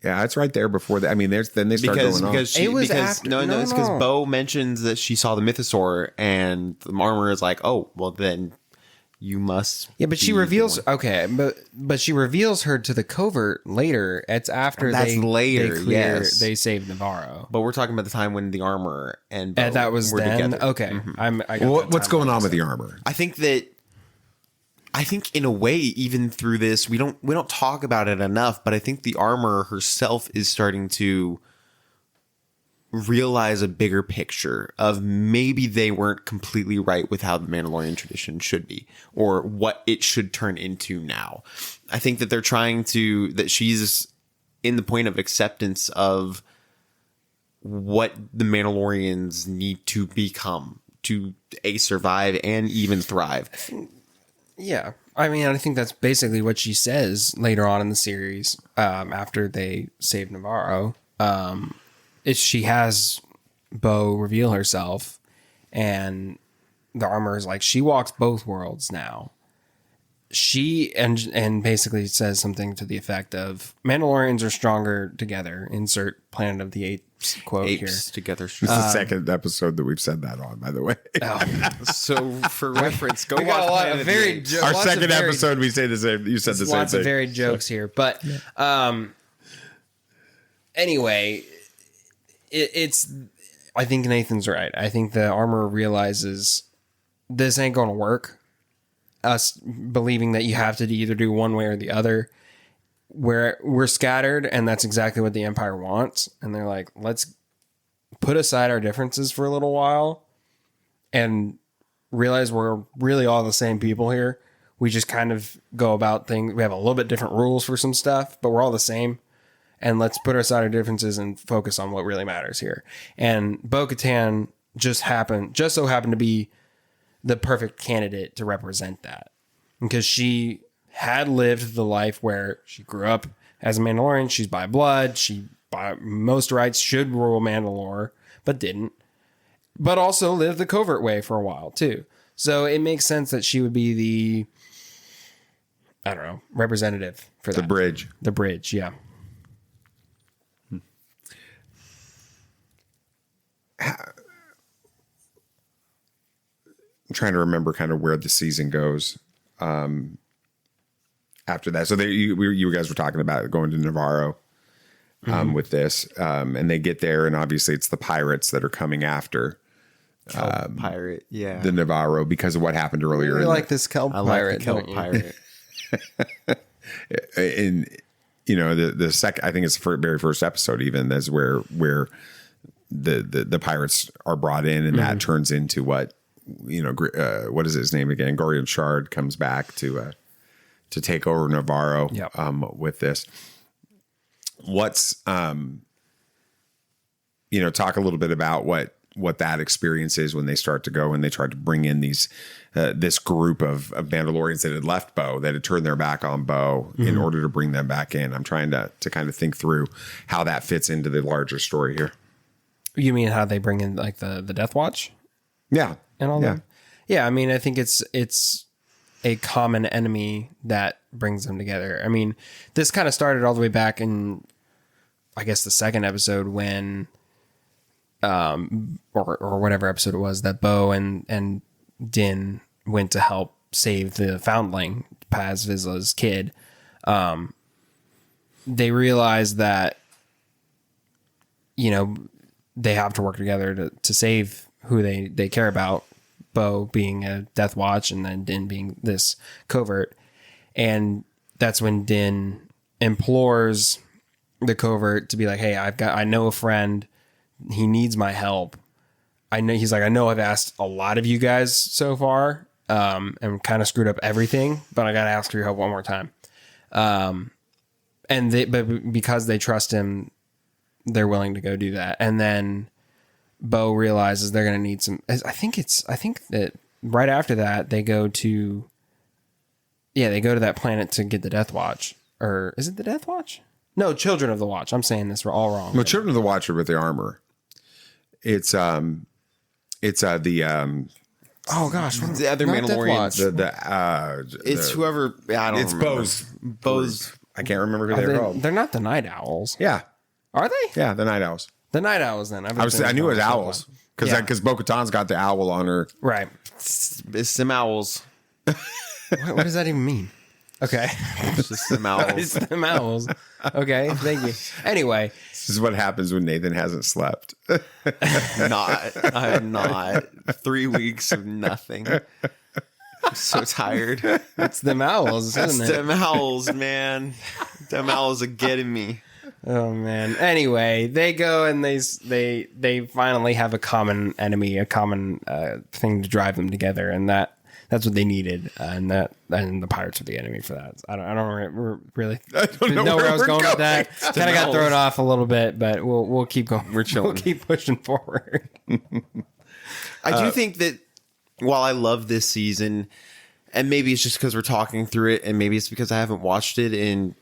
[SPEAKER 1] Yeah, it's right there before that. I mean, then they start going on.
[SPEAKER 4] It's because Bo mentions that she saw the mythosaur, and the armor is like, oh, well then you must.
[SPEAKER 3] Yeah, but she reveals but she reveals her to the covert later. It's after they save Navarro.
[SPEAKER 4] But we're talking about the time when the armor and Bo
[SPEAKER 3] that was
[SPEAKER 4] were
[SPEAKER 3] then
[SPEAKER 4] together.
[SPEAKER 3] Okay.
[SPEAKER 1] Mm-hmm. What's going on with the armor?
[SPEAKER 4] I think in a way, even through this, we don't talk about it enough, but I think the armor herself is starting to realize a bigger picture of maybe they weren't completely right with how the Mandalorian tradition should be or what it should turn into now. I think that that she's in the point of acceptance of what the Mandalorians need to become to survive and even thrive.
[SPEAKER 3] Yeah. I mean, I think that's basically what she says later on in the series, after they save Navarro. She has Bo reveal herself, and the armor is like, she walks both worlds now. She and basically says something to the effect of, Mandalorians are stronger together. Insert Planet of the Apes quote here.
[SPEAKER 4] Together.
[SPEAKER 1] This is the second episode that we've said that on, by the way.
[SPEAKER 4] So for reference, go watch
[SPEAKER 1] our second episode. We say the same. You said the same thing.
[SPEAKER 3] Lots of varied jokes here, but anyway, it's. I think Nathan's right. I think the armor realizes this ain't going to work. Us believing that you have to either do one way or the other. We're scattered, and that's exactly what the Empire wants. And they're like, let's put aside our differences for a little while and realize we're really all the same people here. We just kind of go about things. We have a little bit different rules for some stuff, but we're all the same. And let's put aside our differences and focus on what really matters here. And Bo-Katan just so happened to be the perfect candidate to represent that, because she had lived the life where she grew up as a Mandalorian. She's by blood. She, by most rights, should rule Mandalore, but didn't. But also lived the covert way for a while, too. So it makes sense that she would be the, I don't know, representative for that.
[SPEAKER 1] The bridge.
[SPEAKER 3] The bridge, yeah.
[SPEAKER 1] I'm trying to remember kind of where the season goes after that. So you guys were talking about going to Navarro with this, and they get there, and obviously it's the pirates that are coming after
[SPEAKER 4] the
[SPEAKER 1] Navarro because of what happened earlier.
[SPEAKER 3] I like this kelp pirate.
[SPEAKER 4] I like the kelp pirate.
[SPEAKER 1] And the second, I think it's the very first episode, even is where the pirates are brought in, and that turns into what is his name again? Gorian Shard comes back to take over Navarro.
[SPEAKER 3] Yep.
[SPEAKER 1] With this. What's talk a little bit about what that experience is when they start to go and they try to bring in these this group of Mandalorians that had left Bo, that had turned their back on Bo in order to bring them back in. I'm trying to kind of think through how that fits into the larger story here.
[SPEAKER 3] You mean how they bring in like the Death Watch?
[SPEAKER 1] Yeah.
[SPEAKER 3] And all that? Yeah, I mean, I think it's a common enemy that brings them together. I mean, this kind of started all the way back in, I guess, the second episode when, or whatever episode it was, that Bo and Din went to help save the foundling, Paz Vizsla's kid. They realized that, they have to work together to save who they care about, Bo being a Death Watch and then Din being this covert. And that's when Din implores the covert to be like, hey, I know a friend. He needs my help. He's like, I know I've asked a lot of you guys so far, and kind of screwed up everything, but I got to ask for your help one more time. But because they trust him, they're willing to go do that. And then Bo realizes they're going to need some, I think that right after that, they go to that planet to get the Death Watch. Or is it the Death Watch? No, Children of the Watch. I'm saying this all wrong.
[SPEAKER 1] No, Children of the Watch are with the armor. It's the
[SPEAKER 3] oh gosh,
[SPEAKER 4] the other Mandalorians. It's whoever. I don't remember. Bo's.
[SPEAKER 1] I can't remember who they're called.
[SPEAKER 3] They're not the Night Owls.
[SPEAKER 1] Yeah.
[SPEAKER 3] Are they?
[SPEAKER 1] Yeah, the Night Owls.
[SPEAKER 3] The Night Owls. Then
[SPEAKER 1] I knew it was owls because Bo-Katan's got the owl on her.
[SPEAKER 3] Right.
[SPEAKER 4] It's some owls.
[SPEAKER 3] What does that even mean? Okay.
[SPEAKER 4] It's just some owls.
[SPEAKER 3] It's them owls. Okay, thank you. Anyway.
[SPEAKER 1] This is what happens when Nathan hasn't slept.
[SPEAKER 4] I'm not. 3 weeks of nothing. I'm so tired.
[SPEAKER 3] It's them owls, isn't it?
[SPEAKER 4] It's them owls, man. Them owls are getting me.
[SPEAKER 3] Oh man. Anyway, they go and they finally have a common enemy, a common thing to drive them together, and that's what they needed, and the pirates were the enemy for that. I don't really know where I was going with that. Kind of got thrown off a little bit, but we'll keep going.
[SPEAKER 4] We're chilling.
[SPEAKER 3] We'll keep pushing forward.
[SPEAKER 4] I do think that while I love this season, and maybe it's just because we're talking through it, and maybe it's because I haven't watched it in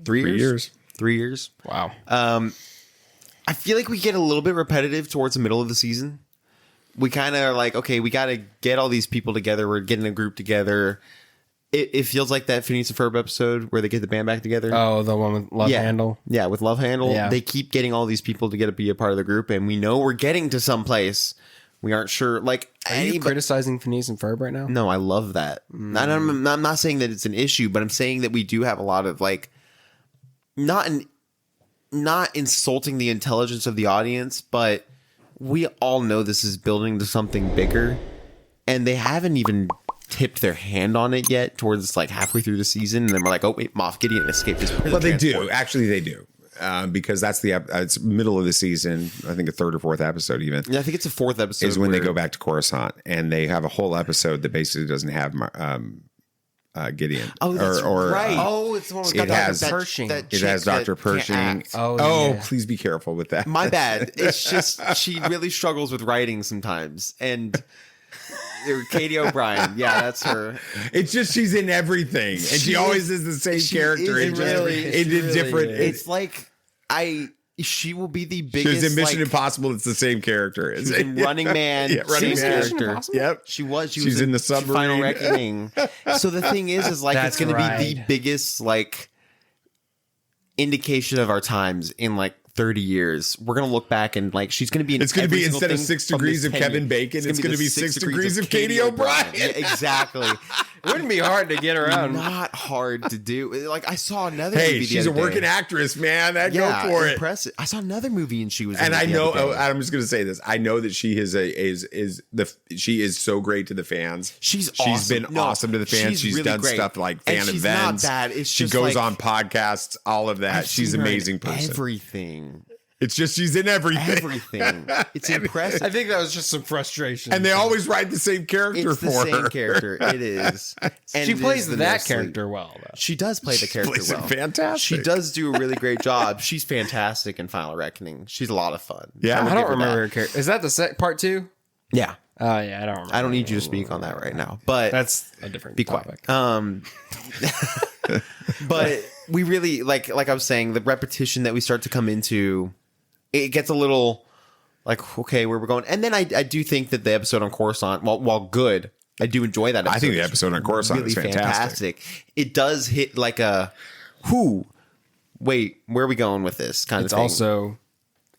[SPEAKER 4] 3 years. 3 years.
[SPEAKER 3] Wow.
[SPEAKER 4] I feel like we get a little bit repetitive towards the middle of the season. We kind of are like, okay, we got to get all these people together. We're getting a group together. It feels like that Phineas and Ferb episode where they get the band back together.
[SPEAKER 3] Oh, the one with Love Handle?
[SPEAKER 4] Yeah, with Love Handle.
[SPEAKER 3] Yeah.
[SPEAKER 4] They keep getting all these people to be a part of the group, and we know we're getting to some place. We aren't sure. Like,
[SPEAKER 3] are you criticizing Phineas and Ferb right now?
[SPEAKER 4] No, I love that. I'm not saying that it's an issue, but I'm saying that we do have a lot of, like, not insulting the intelligence of the audience, but we all know this is building to something bigger, and they haven't even tipped their hand on it yet towards like halfway through the season, and then we're like, oh wait, Moff Gideon escaped his prison.
[SPEAKER 1] Well, they do. Actually, they do. Because that's it's middle of the season. I think a third or fourth episode even.
[SPEAKER 4] Yeah, I think it's a fourth episode.
[SPEAKER 1] Is when they go back to Coruscant, and they have a whole episode that basically doesn't have Gideon.
[SPEAKER 4] Oh, that's right.
[SPEAKER 3] Oh, it's the one with
[SPEAKER 1] it has
[SPEAKER 3] Dr. Pershing.
[SPEAKER 1] It has Dr. Pershing.
[SPEAKER 3] Oh,
[SPEAKER 1] please be careful with that.
[SPEAKER 4] My bad. It's just she really struggles with writing sometimes, and Katie O'Brien. Yeah, that's her.
[SPEAKER 1] It's just she's in everything, and she always is the same character.
[SPEAKER 4] It's like she will be the biggest.
[SPEAKER 1] She was in Mission Impossible. It's the same character.
[SPEAKER 4] She's in Running Man.
[SPEAKER 1] Running Man
[SPEAKER 4] character.
[SPEAKER 1] Yep.
[SPEAKER 4] She was
[SPEAKER 1] in the submarine.
[SPEAKER 4] Final Reckoning. So the thing is like it's going to be the biggest like indication of our times in like 30 years. We're going to look back and like she's going to be.
[SPEAKER 1] It's going to be instead of 6 degrees of Kevin Bacon, it's going to be 6 degrees of Katie O'Brien.
[SPEAKER 4] Yeah, exactly.
[SPEAKER 3] It wouldn't be hard to get around.
[SPEAKER 4] Not hard to do. Like I saw another movie.
[SPEAKER 1] Hey, she's a working actress, man. Go for it.
[SPEAKER 4] Impressive. I saw another movie and she was.
[SPEAKER 1] And I know. I'm just going to say this. I know that she she is so great to the fans. She's been awesome to the fans. She's really done stuff like fan events. Not bad. It's she goes on podcasts. All of that. She's an amazing person.
[SPEAKER 4] Everything.
[SPEAKER 1] It's just she's in everything.
[SPEAKER 4] Everything. It's impressive.
[SPEAKER 3] I think that was just some frustration.
[SPEAKER 1] And they always write the same character
[SPEAKER 4] it's
[SPEAKER 1] for her.
[SPEAKER 4] It's the same character. It is.
[SPEAKER 3] And she plays that character well, though.
[SPEAKER 4] She does play the character well.
[SPEAKER 1] Fantastic.
[SPEAKER 4] She does do a really great job. She's fantastic in Final Reckoning. She's a lot of fun.
[SPEAKER 1] Yeah.
[SPEAKER 3] I don't remember her character. Is that the part 2?
[SPEAKER 4] Yeah.
[SPEAKER 3] Oh, yeah. I don't remember.
[SPEAKER 4] I don't need you to speak on that right now. But
[SPEAKER 3] that's a different topic.
[SPEAKER 4] But we really, like I was saying, the repetition that we start to come into, it gets a little like, okay, where we're going. And then I do think that the episode on Coruscant, while good, I do enjoy that episode.
[SPEAKER 1] I think the episode on Coruscant is fantastic.
[SPEAKER 4] It does hit like a, wait, where are we going with this kind of thing?
[SPEAKER 3] It's also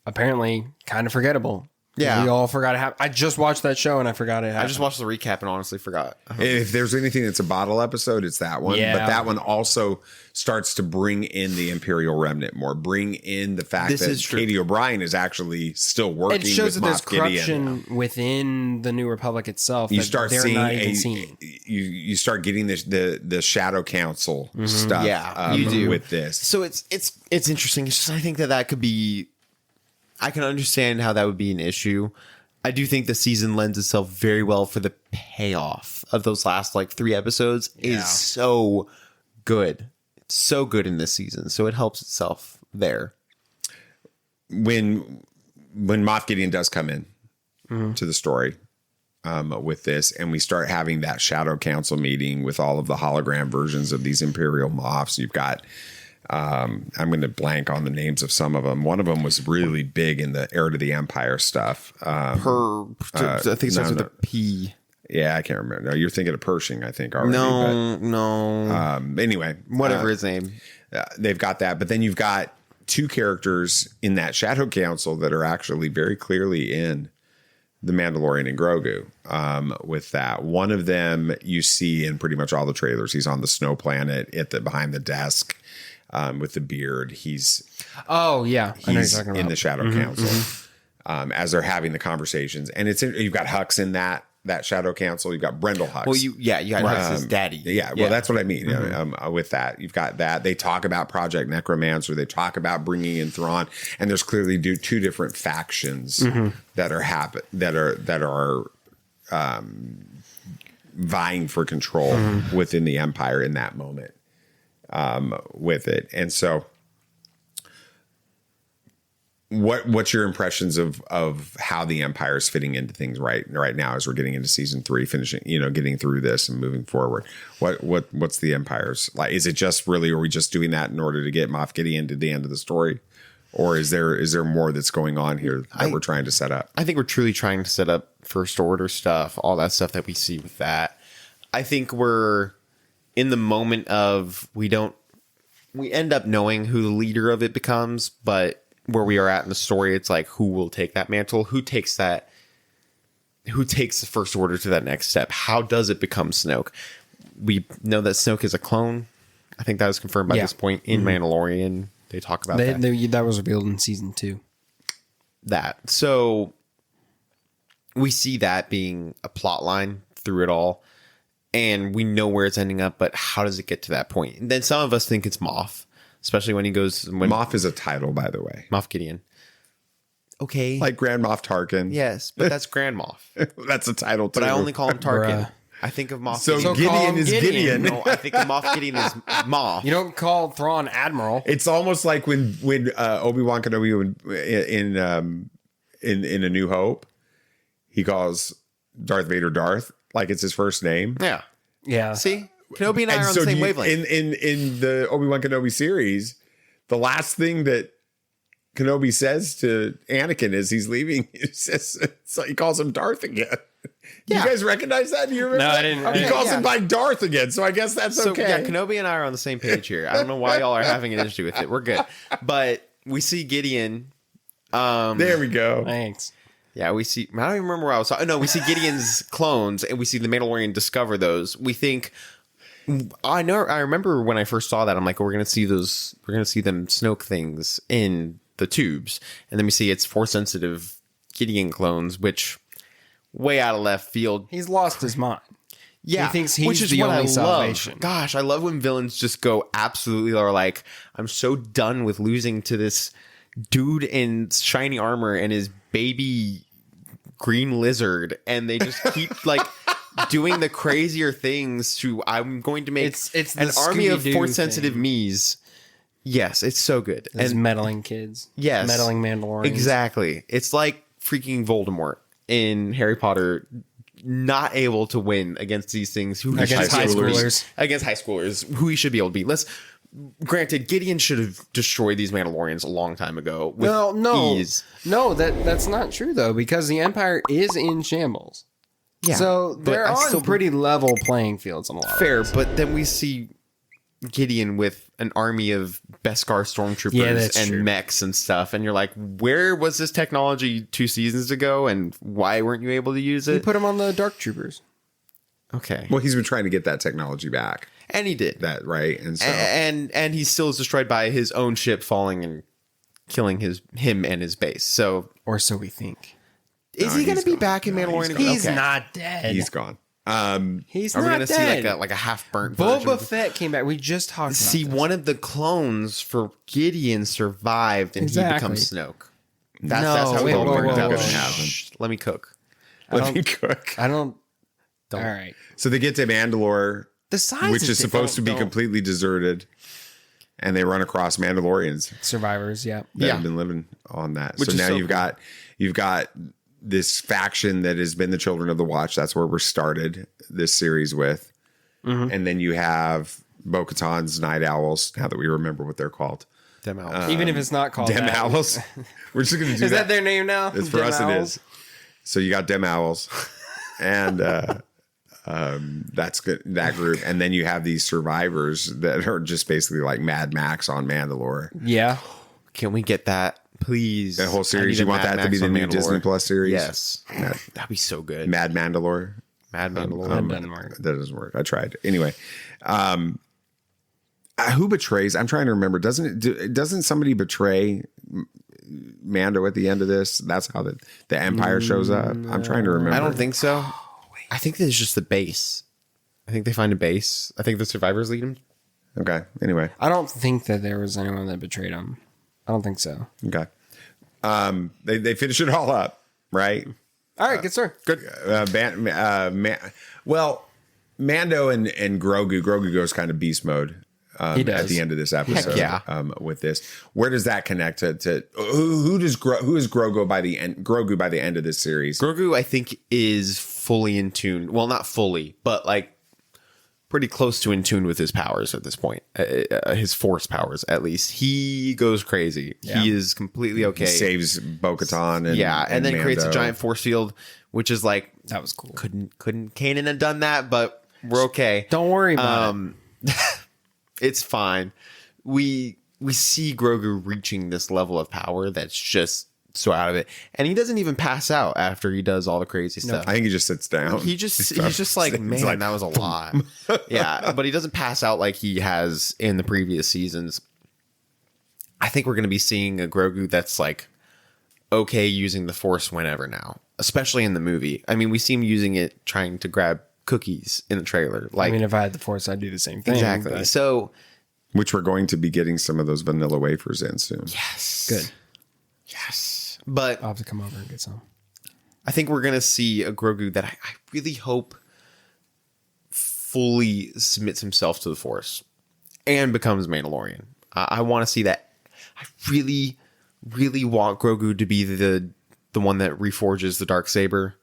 [SPEAKER 3] apparently kind of forgettable
[SPEAKER 4] Yeah.
[SPEAKER 3] We all forgot it happened. I just watched that show and I forgot it happened.
[SPEAKER 4] I just watched the recap and honestly forgot.
[SPEAKER 1] If there's anything that's a bottle episode, it's that one.
[SPEAKER 3] Yeah.
[SPEAKER 1] But that one also starts to bring in the Imperial Remnant more. Bring in the fact that Katie O'Brien is actually still working.
[SPEAKER 3] It shows
[SPEAKER 1] with
[SPEAKER 3] that there's
[SPEAKER 1] Moff Gideon.
[SPEAKER 3] corruption within the New Republic itself.
[SPEAKER 1] You
[SPEAKER 3] that
[SPEAKER 1] start
[SPEAKER 3] they're
[SPEAKER 1] seeing
[SPEAKER 3] not even seeing.
[SPEAKER 1] you start getting the Shadow Council stuff.
[SPEAKER 4] Yeah, you do
[SPEAKER 1] with this.
[SPEAKER 4] So it's interesting. It's just, I think that could be. I can understand how that would be an issue. I do think the season lends itself very well for the payoff of those last like 3 episodes is so good. It's so good in this season. So it helps itself there.
[SPEAKER 1] When Moff Gideon does come in to the story with this, and we start having that Shadow Council meeting with all of the hologram versions of these Imperial Moffs, you've got I'm going to blank on the names of some of them. One of them was really big in the Heir to the Empire stuff.
[SPEAKER 4] I think it starts with a P.
[SPEAKER 1] Yeah, I can't remember. No, you're thinking of Pershing, I think. Already,
[SPEAKER 4] No.
[SPEAKER 1] Anyway,
[SPEAKER 4] Whatever his name.
[SPEAKER 1] they've got that. But then you've got 2 characters in that Shadow Council that are actually very clearly in the Mandalorian and Grogu. With that, one of them you see in pretty much all the trailers. He's on the snow planet behind the desk. With the beard, he's
[SPEAKER 3] I know you're talking about.
[SPEAKER 1] in the Shadow Council as they're having the conversations, and you've got Hux in that Shadow Council. You've got Brendel Hux.
[SPEAKER 4] Well, you got Hux's daddy.
[SPEAKER 1] Yeah, well, that's what I mean. With that, you've got that. They talk about Project Necromancer. They talk about bringing in Thrawn, and there's clearly 2 different factions that are vying for control within the Empire in that moment. With it. And so what's your impressions of how the Empire is fitting into things right now as we're getting into season 3, finishing, getting through this and moving forward? What's the Empire's like? Is it just really, are we just doing that in order to get Moff Gideon to the end of the story? Or is there more that's going on here that we're trying to set up?
[SPEAKER 4] I think we're truly trying to set up First Order stuff, all that stuff that we see with that. I think we're in the moment of we end up knowing who the leader of it becomes, but where we are at in the story, it's like who will take that mantle, who takes the First Order to that next step. How does it become Snoke? We know that Snoke is a clone. I think that was confirmed by this point in Mandalorian. They talk about that.
[SPEAKER 3] That was revealed in season 2.
[SPEAKER 4] That. So we see that being a plot line through it all. And we know where it's ending up, but how does it get to that point? And then some of us think it's Moff, especially when he goes...
[SPEAKER 1] Moff is a title, by the way.
[SPEAKER 4] Moff Gideon. Okay.
[SPEAKER 1] Like Grand Moff Tarkin.
[SPEAKER 4] Yes, but that's Grand Moff.
[SPEAKER 1] That's a title, too.
[SPEAKER 4] But I only call him Tarkin.
[SPEAKER 3] Bruh.
[SPEAKER 4] I think of Moff
[SPEAKER 1] So
[SPEAKER 4] Gideon.
[SPEAKER 1] Gideon is Gideon.
[SPEAKER 4] No, I think of Moff Gideon is Moff.
[SPEAKER 3] You don't call Thrawn Admiral.
[SPEAKER 1] It's almost like when Obi-Wan Kenobi in A New Hope, he calls Darth Vader Darth, like it's his first name.
[SPEAKER 4] Yeah.
[SPEAKER 3] Yeah.
[SPEAKER 4] See? Kenobi and I are on the same wavelength.
[SPEAKER 1] In the Obi-Wan Kenobi series, the last thing that Kenobi says to Anakin as he's leaving, he calls him Darth again.
[SPEAKER 4] Yeah.
[SPEAKER 1] You guys recognize that? Do you remember?
[SPEAKER 3] No,
[SPEAKER 1] that?
[SPEAKER 3] I didn't.
[SPEAKER 1] He calls him by Darth again, so I guess that's
[SPEAKER 4] So,
[SPEAKER 1] okay.
[SPEAKER 4] yeah, Kenobi and I are on the same page here. I don't know why y'all are having an issue with it. We're good. But we see Gideon.
[SPEAKER 1] There we go.
[SPEAKER 3] Thanks.
[SPEAKER 4] Yeah, we see... I don't even remember where I was... No, we see Gideon's clones, and we see the Mandalorian discover those. We think... I remember when I first saw that, I'm like, we're going to see those... We're going to see them Snoke things in the tubes. And then we see it's Force-sensitive Gideon clones, which... way out of left field.
[SPEAKER 3] He's lost his mind.
[SPEAKER 4] Yeah,
[SPEAKER 3] he thinks he's
[SPEAKER 4] which is
[SPEAKER 3] the
[SPEAKER 4] what
[SPEAKER 3] only
[SPEAKER 4] I
[SPEAKER 3] salvation.
[SPEAKER 4] love. Gosh, I love when villains just go absolutely are like, I'm so done with losing to this dude in shiny armor and his baby green lizard, and they just keep like doing the crazier things to. I'm going to make
[SPEAKER 3] it's
[SPEAKER 4] an
[SPEAKER 3] the
[SPEAKER 4] army of
[SPEAKER 3] Scooby-Doo
[SPEAKER 4] force sensitive me's. Yes, it's so good.
[SPEAKER 3] Those
[SPEAKER 4] And
[SPEAKER 3] meddling kids.
[SPEAKER 4] yes,
[SPEAKER 3] Meddling Mandalorians.
[SPEAKER 4] Exactly. It's like freaking Voldemort in Harry Potter, not able to win against these things
[SPEAKER 3] Against high schoolers.
[SPEAKER 4] Against high schoolers, who he should be able to beat. Granted, Gideon should have destroyed these Mandalorians a long time ago. With ease.
[SPEAKER 3] No, that's not true though, because the Empire is in shambles.
[SPEAKER 4] Yeah,
[SPEAKER 3] So
[SPEAKER 4] but
[SPEAKER 3] they're
[SPEAKER 4] I
[SPEAKER 3] on
[SPEAKER 4] still-
[SPEAKER 3] pretty level playing fields on a lot.
[SPEAKER 4] fair, but then we see Gideon with an army of Beskar stormtroopers and mechs and stuff, and you're like, where was this technology 2 seasons ago, and why weren't you able to use
[SPEAKER 3] You
[SPEAKER 4] it?
[SPEAKER 3] put them on the Dark Troopers.
[SPEAKER 4] Okay,
[SPEAKER 1] Well, he's been trying to get that technology back.
[SPEAKER 4] and he did
[SPEAKER 1] That right, and so
[SPEAKER 4] and he still is destroyed by his own ship falling and killing him and his base. So
[SPEAKER 3] Or so we think.
[SPEAKER 4] is he going to
[SPEAKER 1] he's
[SPEAKER 4] be
[SPEAKER 1] gone.
[SPEAKER 4] back in
[SPEAKER 1] No,
[SPEAKER 4] Mandalorian?
[SPEAKER 3] He's
[SPEAKER 4] Okay.
[SPEAKER 3] not dead.
[SPEAKER 1] he's gone.
[SPEAKER 3] He's
[SPEAKER 4] Are we
[SPEAKER 3] not
[SPEAKER 4] going to see
[SPEAKER 3] dead.
[SPEAKER 4] like a half burnt version?
[SPEAKER 3] Boba Fett came back. We just talked
[SPEAKER 4] See,
[SPEAKER 3] about this.
[SPEAKER 4] one of the clones for Gideon survived, and
[SPEAKER 3] Exactly.
[SPEAKER 4] he becomes Snoke.
[SPEAKER 3] No,
[SPEAKER 4] That's how
[SPEAKER 3] wait,
[SPEAKER 4] it
[SPEAKER 3] whoa,
[SPEAKER 4] worked
[SPEAKER 3] whoa,
[SPEAKER 4] out.
[SPEAKER 3] whoa,
[SPEAKER 4] Shh, let me cook.
[SPEAKER 1] Let me cook.
[SPEAKER 3] I don't. All right.
[SPEAKER 1] So they get to Mandalore,
[SPEAKER 3] The size
[SPEAKER 1] which is supposed to be completely deserted, and they run across Mandalorians
[SPEAKER 3] survivors. Yeah.
[SPEAKER 1] that have been living on that.
[SPEAKER 4] Which
[SPEAKER 1] so
[SPEAKER 4] is
[SPEAKER 1] now
[SPEAKER 4] so
[SPEAKER 1] you've got this faction that has been the Children of the Watch. That's where we're started this series with. And then you have Bo-Katan's Night Owls, now that we remember what they're called.
[SPEAKER 4] Them out.
[SPEAKER 3] Even if it's not called
[SPEAKER 1] Dem
[SPEAKER 3] that.
[SPEAKER 1] Owls. We're just going to do
[SPEAKER 3] Is that their name now?
[SPEAKER 1] It's for
[SPEAKER 3] Dem
[SPEAKER 1] us
[SPEAKER 3] Owls?
[SPEAKER 1] it is. So you got Dem Owls. And that's good, that group. And then you have these survivors that are just basically like Mad Max on Mandalore.
[SPEAKER 3] Yeah.
[SPEAKER 4] Can we get that, please?
[SPEAKER 1] That whole
[SPEAKER 4] I
[SPEAKER 1] series,
[SPEAKER 4] need
[SPEAKER 1] you
[SPEAKER 4] a
[SPEAKER 1] want
[SPEAKER 4] Mad
[SPEAKER 1] that to be
[SPEAKER 4] Max
[SPEAKER 1] the
[SPEAKER 4] on
[SPEAKER 1] new
[SPEAKER 4] Mandalore.
[SPEAKER 1] Disney Plus series?
[SPEAKER 4] Yes, that'd be so good.
[SPEAKER 1] Mad Mandalore.
[SPEAKER 4] Mad Mandalore.
[SPEAKER 3] That doesn't work.
[SPEAKER 1] That doesn't work. I tried. Anyway, who betrays? I'm trying to remember. Doesn't somebody betray Mando at the end of this? That's how the Empire shows up. I'm trying to remember.
[SPEAKER 4] I don't think so. I think there's just the base. I think they find a base. I think the survivors lead them.
[SPEAKER 1] Okay. Anyway.
[SPEAKER 3] I don't think that there was anyone that betrayed him. I don't think so.
[SPEAKER 1] Okay. They finish it all up, right?
[SPEAKER 3] All right. Good story.
[SPEAKER 1] Good. Well, Mando and Grogu goes kind of beast mode.
[SPEAKER 3] He does.
[SPEAKER 1] At the end of this episode.
[SPEAKER 4] Heck yeah.
[SPEAKER 1] With this, where does that connect to who is Grogu by the end? Grogu by the end of this series.
[SPEAKER 4] Grogu, I think, is fully in tune. Well, not fully, but like pretty close to in tune with his powers at this point. His force powers, at least. He goes crazy.
[SPEAKER 3] Yeah.
[SPEAKER 4] He is completely okay.
[SPEAKER 1] He saves Bo-Katan and
[SPEAKER 4] then creates a
[SPEAKER 1] Mando.
[SPEAKER 4] giant force field, which is like
[SPEAKER 3] That was cool.
[SPEAKER 4] couldn't Kanan have done that, but we're okay.
[SPEAKER 3] Don't worry about it.
[SPEAKER 4] It's fine. We see Grogu reaching this level of power that's just so out of it, and he doesn't even pass out after he does all the crazy stuff.
[SPEAKER 1] I think he just sits down.
[SPEAKER 4] He's just like, man, that was a lot. Yeah, but he doesn't pass out like he has in the previous seasons. I think we're going to be seeing a Grogu that's like okay using the Force whenever now, especially in the movie. I mean, we see him using it trying to grab cookies in the trailer. Like,
[SPEAKER 3] I mean, if I had the Force, I'd do the same thing.
[SPEAKER 4] exactly.
[SPEAKER 3] but-
[SPEAKER 4] So,
[SPEAKER 1] Which we're going to be getting some of those vanilla wafers in soon.
[SPEAKER 4] yes,
[SPEAKER 3] Good.
[SPEAKER 4] yes. But
[SPEAKER 3] I'll have to come over and get some.
[SPEAKER 4] I think we're going to see a Grogu that I really hope fully submits himself to the Force and becomes Mandalorian. I want to see that. I really, really want Grogu to be the one that reforges the Darksaber.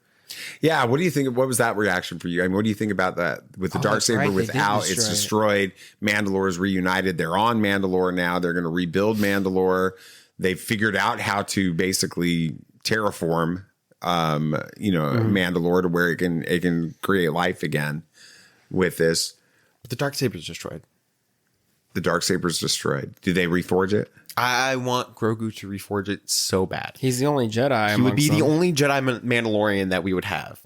[SPEAKER 1] Yeah, what do you think? What was that reaction for you? I mean, what do you think about that with the
[SPEAKER 3] that's
[SPEAKER 1] Darksaber
[SPEAKER 3] right, they did
[SPEAKER 1] without it's destroyed? Mandalore is reunited. They're on Mandalore now. They're going to rebuild Mandalore. They've figured out how to basically terraform, Mandalore to where it can create life again with this.
[SPEAKER 4] But the Darksaber is destroyed.
[SPEAKER 1] The Darksaber's destroyed. Do they reforge it?
[SPEAKER 4] I want Grogu to reforge it so bad.
[SPEAKER 3] He's the only Jedi.
[SPEAKER 4] He would be
[SPEAKER 3] amongst
[SPEAKER 4] the
[SPEAKER 3] them.
[SPEAKER 4] only Jedi Mandalorian that we would have.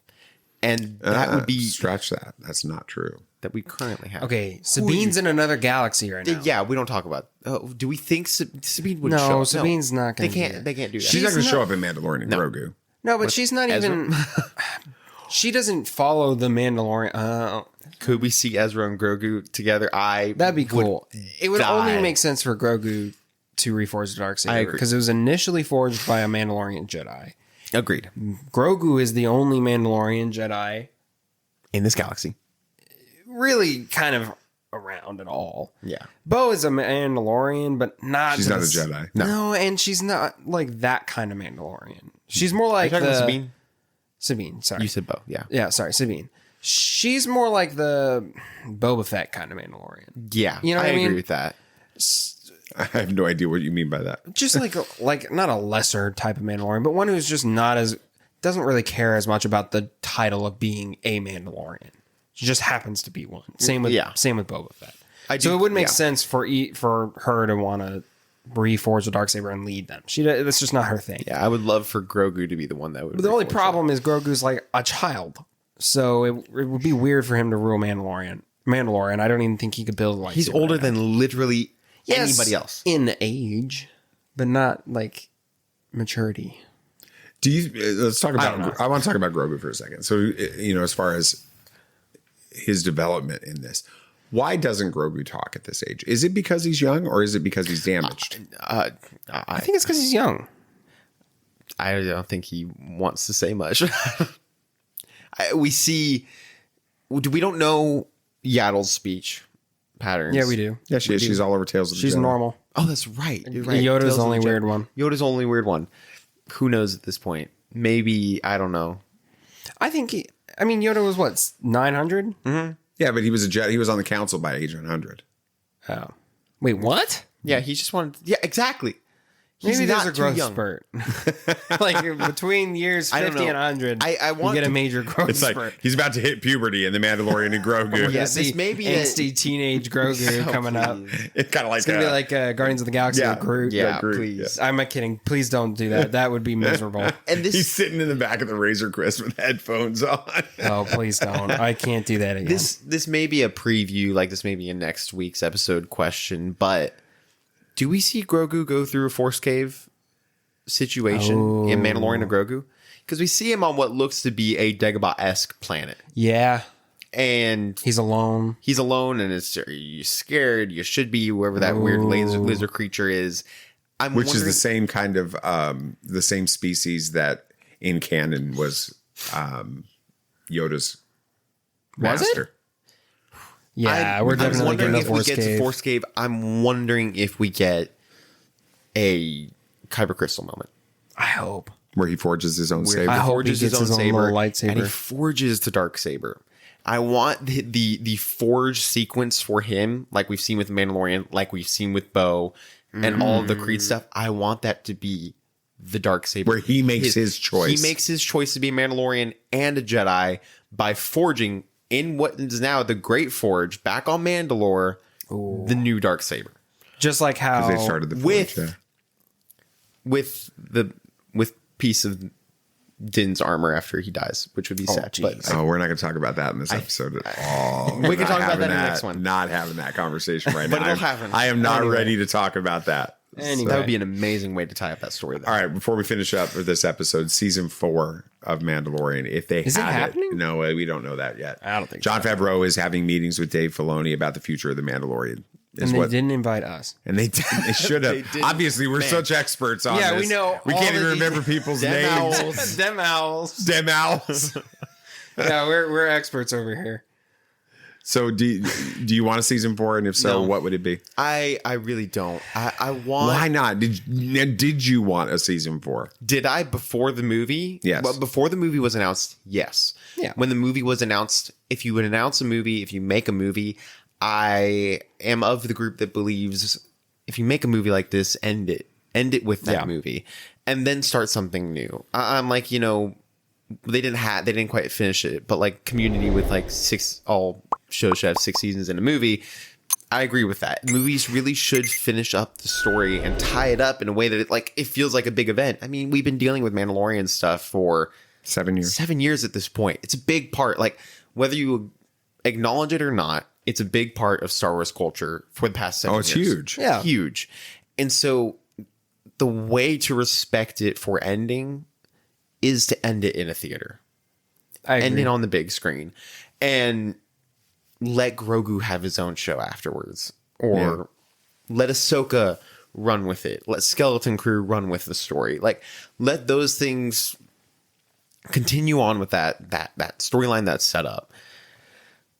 [SPEAKER 4] And that would be
[SPEAKER 1] stretch that. That's not true.
[SPEAKER 4] that we currently have.
[SPEAKER 3] Okay, Sabine's in another galaxy right now.
[SPEAKER 4] Yeah, we don't talk about. Do we think Sabine would
[SPEAKER 3] No,
[SPEAKER 4] show up?
[SPEAKER 3] Sabine's not
[SPEAKER 4] They
[SPEAKER 3] gonna
[SPEAKER 4] can't.
[SPEAKER 3] do it.
[SPEAKER 4] They can't do that.
[SPEAKER 1] She's not going to
[SPEAKER 3] not-
[SPEAKER 1] show up in Mandalorian and Grogu.
[SPEAKER 3] No, but she's not
[SPEAKER 4] Ezra?
[SPEAKER 3] even. She doesn't follow the Mandalorian.
[SPEAKER 4] Could we see Ezra and Grogu together?
[SPEAKER 3] That'd be cool. It would
[SPEAKER 4] die.
[SPEAKER 3] only make sense for Grogu to reforge the
[SPEAKER 4] I
[SPEAKER 3] Darksaber
[SPEAKER 4] agree.
[SPEAKER 3] because it was initially forged by a Mandalorian Jedi.
[SPEAKER 4] Agreed.
[SPEAKER 3] Grogu is the only Mandalorian Jedi
[SPEAKER 4] In this galaxy.
[SPEAKER 3] really kind of around at all.
[SPEAKER 4] Yeah.
[SPEAKER 3] Bo is a Mandalorian, but not.
[SPEAKER 1] She's
[SPEAKER 3] to
[SPEAKER 1] not a
[SPEAKER 3] the
[SPEAKER 1] Jedi.
[SPEAKER 3] No, and she's not like that kind of Mandalorian. She's more like
[SPEAKER 4] Talking
[SPEAKER 3] the
[SPEAKER 4] about Sabine?
[SPEAKER 3] Sabine. Sorry,
[SPEAKER 4] You said Bo. Yeah.
[SPEAKER 3] yeah. Sorry, Sabine. She's more like the Boba Fett kind of Mandalorian.
[SPEAKER 4] Yeah.
[SPEAKER 3] You know what I
[SPEAKER 4] I agree
[SPEAKER 3] mean?
[SPEAKER 4] with that.
[SPEAKER 1] I have no idea what you mean by that.
[SPEAKER 3] Just like not a lesser type of Mandalorian, but one who's just not as doesn't really care as much about the title of being a Mandalorian. She just happens to be one. Same with
[SPEAKER 4] Yeah.
[SPEAKER 3] Boba Fett. So it would make sense for her to want to reforge the Darksaber and lead them. That's just not her thing.
[SPEAKER 4] Yeah, I would love for Grogu to be the one that would.
[SPEAKER 3] But the only problem is Grogu's like a child, so it would be weird for him to rule Mandalore. I don't even think he could build a lightsaber.
[SPEAKER 4] He's older than literally anybody else
[SPEAKER 3] in age, but not like maturity.
[SPEAKER 1] Let's talk about. I want to talk about Grogu for a second. So as far as his development in this, why doesn't Grogu talk at this age? Is it because he's young, or is it because he's damaged?
[SPEAKER 3] I think it's because he's young.
[SPEAKER 4] I don't think he wants to say much. We don't know Yaddle's speech patterns.
[SPEAKER 3] Yeah, we do.
[SPEAKER 1] Yeah, she is. She's all over Tales of the Jedi.
[SPEAKER 3] She's normal.
[SPEAKER 4] Oh, that's right. You're right.
[SPEAKER 3] Yoda's the only weird one.
[SPEAKER 4] Yoda's the only weird one. Who knows at this point? Maybe, I don't know.
[SPEAKER 3] I think Yoda was what, 900?
[SPEAKER 1] Mm-hmm. Yeah, but he was a Jedi. He was on the council by age 100.
[SPEAKER 3] Oh. Wait, what?
[SPEAKER 4] Yeah, he just wanted... Yeah, exactly. He's
[SPEAKER 3] Maybe there's
[SPEAKER 4] not
[SPEAKER 3] a growth
[SPEAKER 4] young.
[SPEAKER 3] spurt. Like between years 50 and 100,
[SPEAKER 4] I want
[SPEAKER 3] you get
[SPEAKER 4] to,
[SPEAKER 3] a major growth
[SPEAKER 1] It's like
[SPEAKER 3] spurt.
[SPEAKER 1] he's about to hit puberty in the Mandalorian and Grogu.
[SPEAKER 4] Yeah, this may be
[SPEAKER 3] angsty teenage Grogu coming up.
[SPEAKER 1] It's kind of like
[SPEAKER 3] It's going to be like Guardians of the Galaxy with Groot.
[SPEAKER 4] Yeah,
[SPEAKER 1] Groot,
[SPEAKER 4] please.
[SPEAKER 3] I'm not kidding. Please don't do that. That would be miserable.
[SPEAKER 4] And this,
[SPEAKER 1] he's sitting in the back of the Razor Crest with headphones on.
[SPEAKER 3] Oh, please don't. I can't do that again.
[SPEAKER 4] this may be a preview, like this may be a next week's episode question, but do we see Grogu go through a Force Cave situation in Mandalorian and Grogu? Because we see him on what looks to be a Dagobah-esque planet.
[SPEAKER 3] Yeah.
[SPEAKER 4] And
[SPEAKER 3] He's alone.
[SPEAKER 4] and you're scared. You should be, whoever that weird lizard creature is.
[SPEAKER 1] Which is the same kind of the same species that in canon was Yoda's master.
[SPEAKER 3] Yeah, we're definitely
[SPEAKER 4] wondering
[SPEAKER 3] getting
[SPEAKER 4] if we get to Force Cave. I'm wondering if we get a Kyber Crystal moment.
[SPEAKER 3] I hope.
[SPEAKER 1] Where he forges his own saber.
[SPEAKER 3] I hope
[SPEAKER 4] forges
[SPEAKER 3] he gets
[SPEAKER 4] his own
[SPEAKER 3] little
[SPEAKER 4] saber,
[SPEAKER 3] lightsaber.
[SPEAKER 4] and he forges the dark saber. I want the forge sequence for him, like we've seen with Mandalorian, like we've seen with Bo, and all of the Creed stuff. I want that to be the dark saber,
[SPEAKER 1] where he makes his choice.
[SPEAKER 4] He makes his choice to be a Mandalorian and a Jedi by forging in what is now the Great Forge back on Mandalore, the new dark saber.
[SPEAKER 3] Just like how
[SPEAKER 1] they started the forge,
[SPEAKER 4] with piece of Din's armor after he dies, which would be sad. But
[SPEAKER 1] we're not going to talk about that in this episode at all.
[SPEAKER 4] We can talk about that in the next one.
[SPEAKER 1] Not having that conversation right
[SPEAKER 4] But
[SPEAKER 1] now.
[SPEAKER 4] it'll happen.
[SPEAKER 1] I am not ready to talk about that.
[SPEAKER 3] Anyway.
[SPEAKER 4] that would be an amazing way to tie up that story. Though.
[SPEAKER 1] All right, before we finish up for this episode, season 4 of Mandalorian, if they
[SPEAKER 3] Is it
[SPEAKER 1] had
[SPEAKER 3] happening?
[SPEAKER 1] No, we don't know that yet.
[SPEAKER 3] I don't think
[SPEAKER 1] John
[SPEAKER 3] so.
[SPEAKER 1] Favreau is having meetings with Dave Filoni about the future of the Mandalorian.
[SPEAKER 3] and they didn't invite us.
[SPEAKER 1] And they should have. Obviously, we're such experts on this.
[SPEAKER 3] Yeah, we know
[SPEAKER 1] We
[SPEAKER 3] all
[SPEAKER 1] can't even
[SPEAKER 3] the
[SPEAKER 1] remember people's names.
[SPEAKER 3] Them owls.
[SPEAKER 1] Dem owls.
[SPEAKER 3] Yeah, we're experts over here.
[SPEAKER 1] So do you want a season 4? And if so,
[SPEAKER 4] No.
[SPEAKER 1] what would it be?
[SPEAKER 4] I really don't. I want.
[SPEAKER 1] Why not? Did you want a season 4?
[SPEAKER 4] Did I before the movie?
[SPEAKER 1] Yes.
[SPEAKER 4] Well, before the movie was announced, yes.
[SPEAKER 3] Yeah.
[SPEAKER 4] When the movie was announced, if you would announce a movie, if you make a movie, I am of the group that believes if you make a movie like this, end it with that movie, and then start something new. I'm like, they didn't quite finish it, but like Community with like all shows should have 6 seasons in a movie. I agree with that. Movies really should finish up the story and tie it up in a way that it feels like a big event. I mean, we've been dealing with Mandalorian stuff for
[SPEAKER 1] 7 years.
[SPEAKER 4] 7 years at this point. It's a big part. Like, whether you acknowledge it or not, it's a big part of Star Wars culture for the past 7 years.
[SPEAKER 1] Oh, it's huge.
[SPEAKER 3] Yeah.
[SPEAKER 4] Huge. And so the way to respect it for ending is to end it in a theater.
[SPEAKER 3] I agree.
[SPEAKER 4] End it on the big screen. And let Grogu have his own show afterwards. Or let Ahsoka run with it. Let Skeleton Crew run with the story. Like, let those things continue on with that storyline that's set up.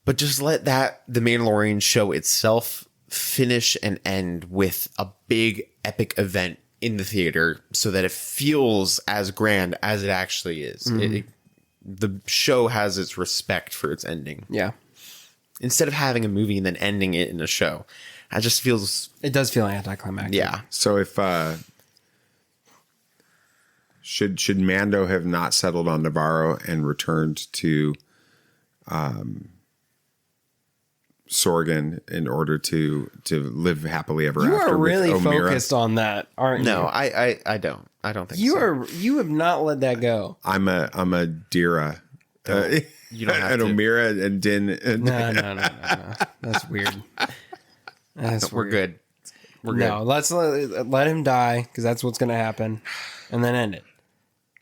[SPEAKER 4] But just let the Mandalorian show itself finish and end with a big epic event in the theater so that it feels as grand as it actually is.
[SPEAKER 3] Mm-hmm.
[SPEAKER 4] The show has its respect for its ending.
[SPEAKER 3] Yeah.
[SPEAKER 4] Instead of having a movie and then ending it in a show. It just feels...
[SPEAKER 3] It does feel anticlimactic.
[SPEAKER 4] Yeah.
[SPEAKER 1] So if should Mando have not settled on Navarro and returned to Sorgan in order to live happily ever
[SPEAKER 3] You
[SPEAKER 1] after.
[SPEAKER 3] are really
[SPEAKER 1] with Omira.
[SPEAKER 3] focused on that, aren't you?
[SPEAKER 4] No, I don't. I don't think so.
[SPEAKER 3] You have not let that go.
[SPEAKER 1] I'm a Dira.
[SPEAKER 4] You don't have
[SPEAKER 1] and
[SPEAKER 4] to.
[SPEAKER 1] Omira and Din.
[SPEAKER 3] No. That's weird.
[SPEAKER 4] We're
[SPEAKER 3] weird.
[SPEAKER 4] good. We're good.
[SPEAKER 3] No, let's let him die because that's what's going to happen, and then end it.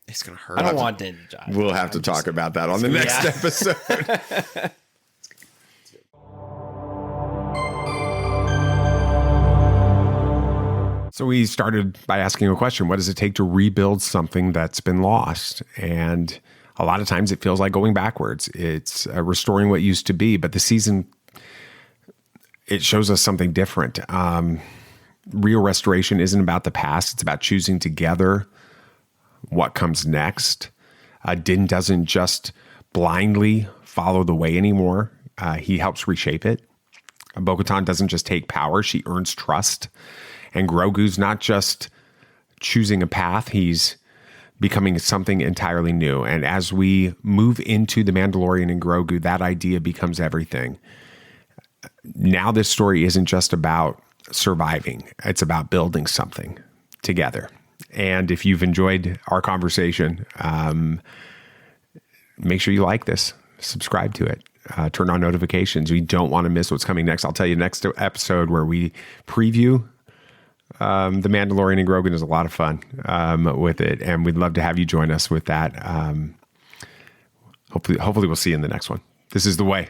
[SPEAKER 4] It's gonna hurt.
[SPEAKER 3] I don't want Din to die.
[SPEAKER 1] We'll have to talk about that on the next episode. So we started by asking a question: what does it take to rebuild something that's been lost? And a lot of times it feels like going backwards. It's restoring what used to be, but the season, it shows us something different. Real restoration isn't about the past. It's about choosing together what comes next. Din doesn't just blindly follow the way anymore. He helps reshape it. Bo-Katan doesn't just take power. She earns trust. And Grogu's not just choosing a path. He's becoming something entirely new. And as we move into the Mandalorian and Grogu, that idea becomes everything. Now this story isn't just about surviving. It's about building something together. And if you've enjoyed our conversation, make sure you like this, subscribe to it, turn on notifications. You don't want to miss what's coming next. I'll tell you next episode where we preview the Mandalorian and Grogu. Is a lot of fun with it, and we'd love to have you join us with that. Hopefully we'll see you in the next one. This is The Way.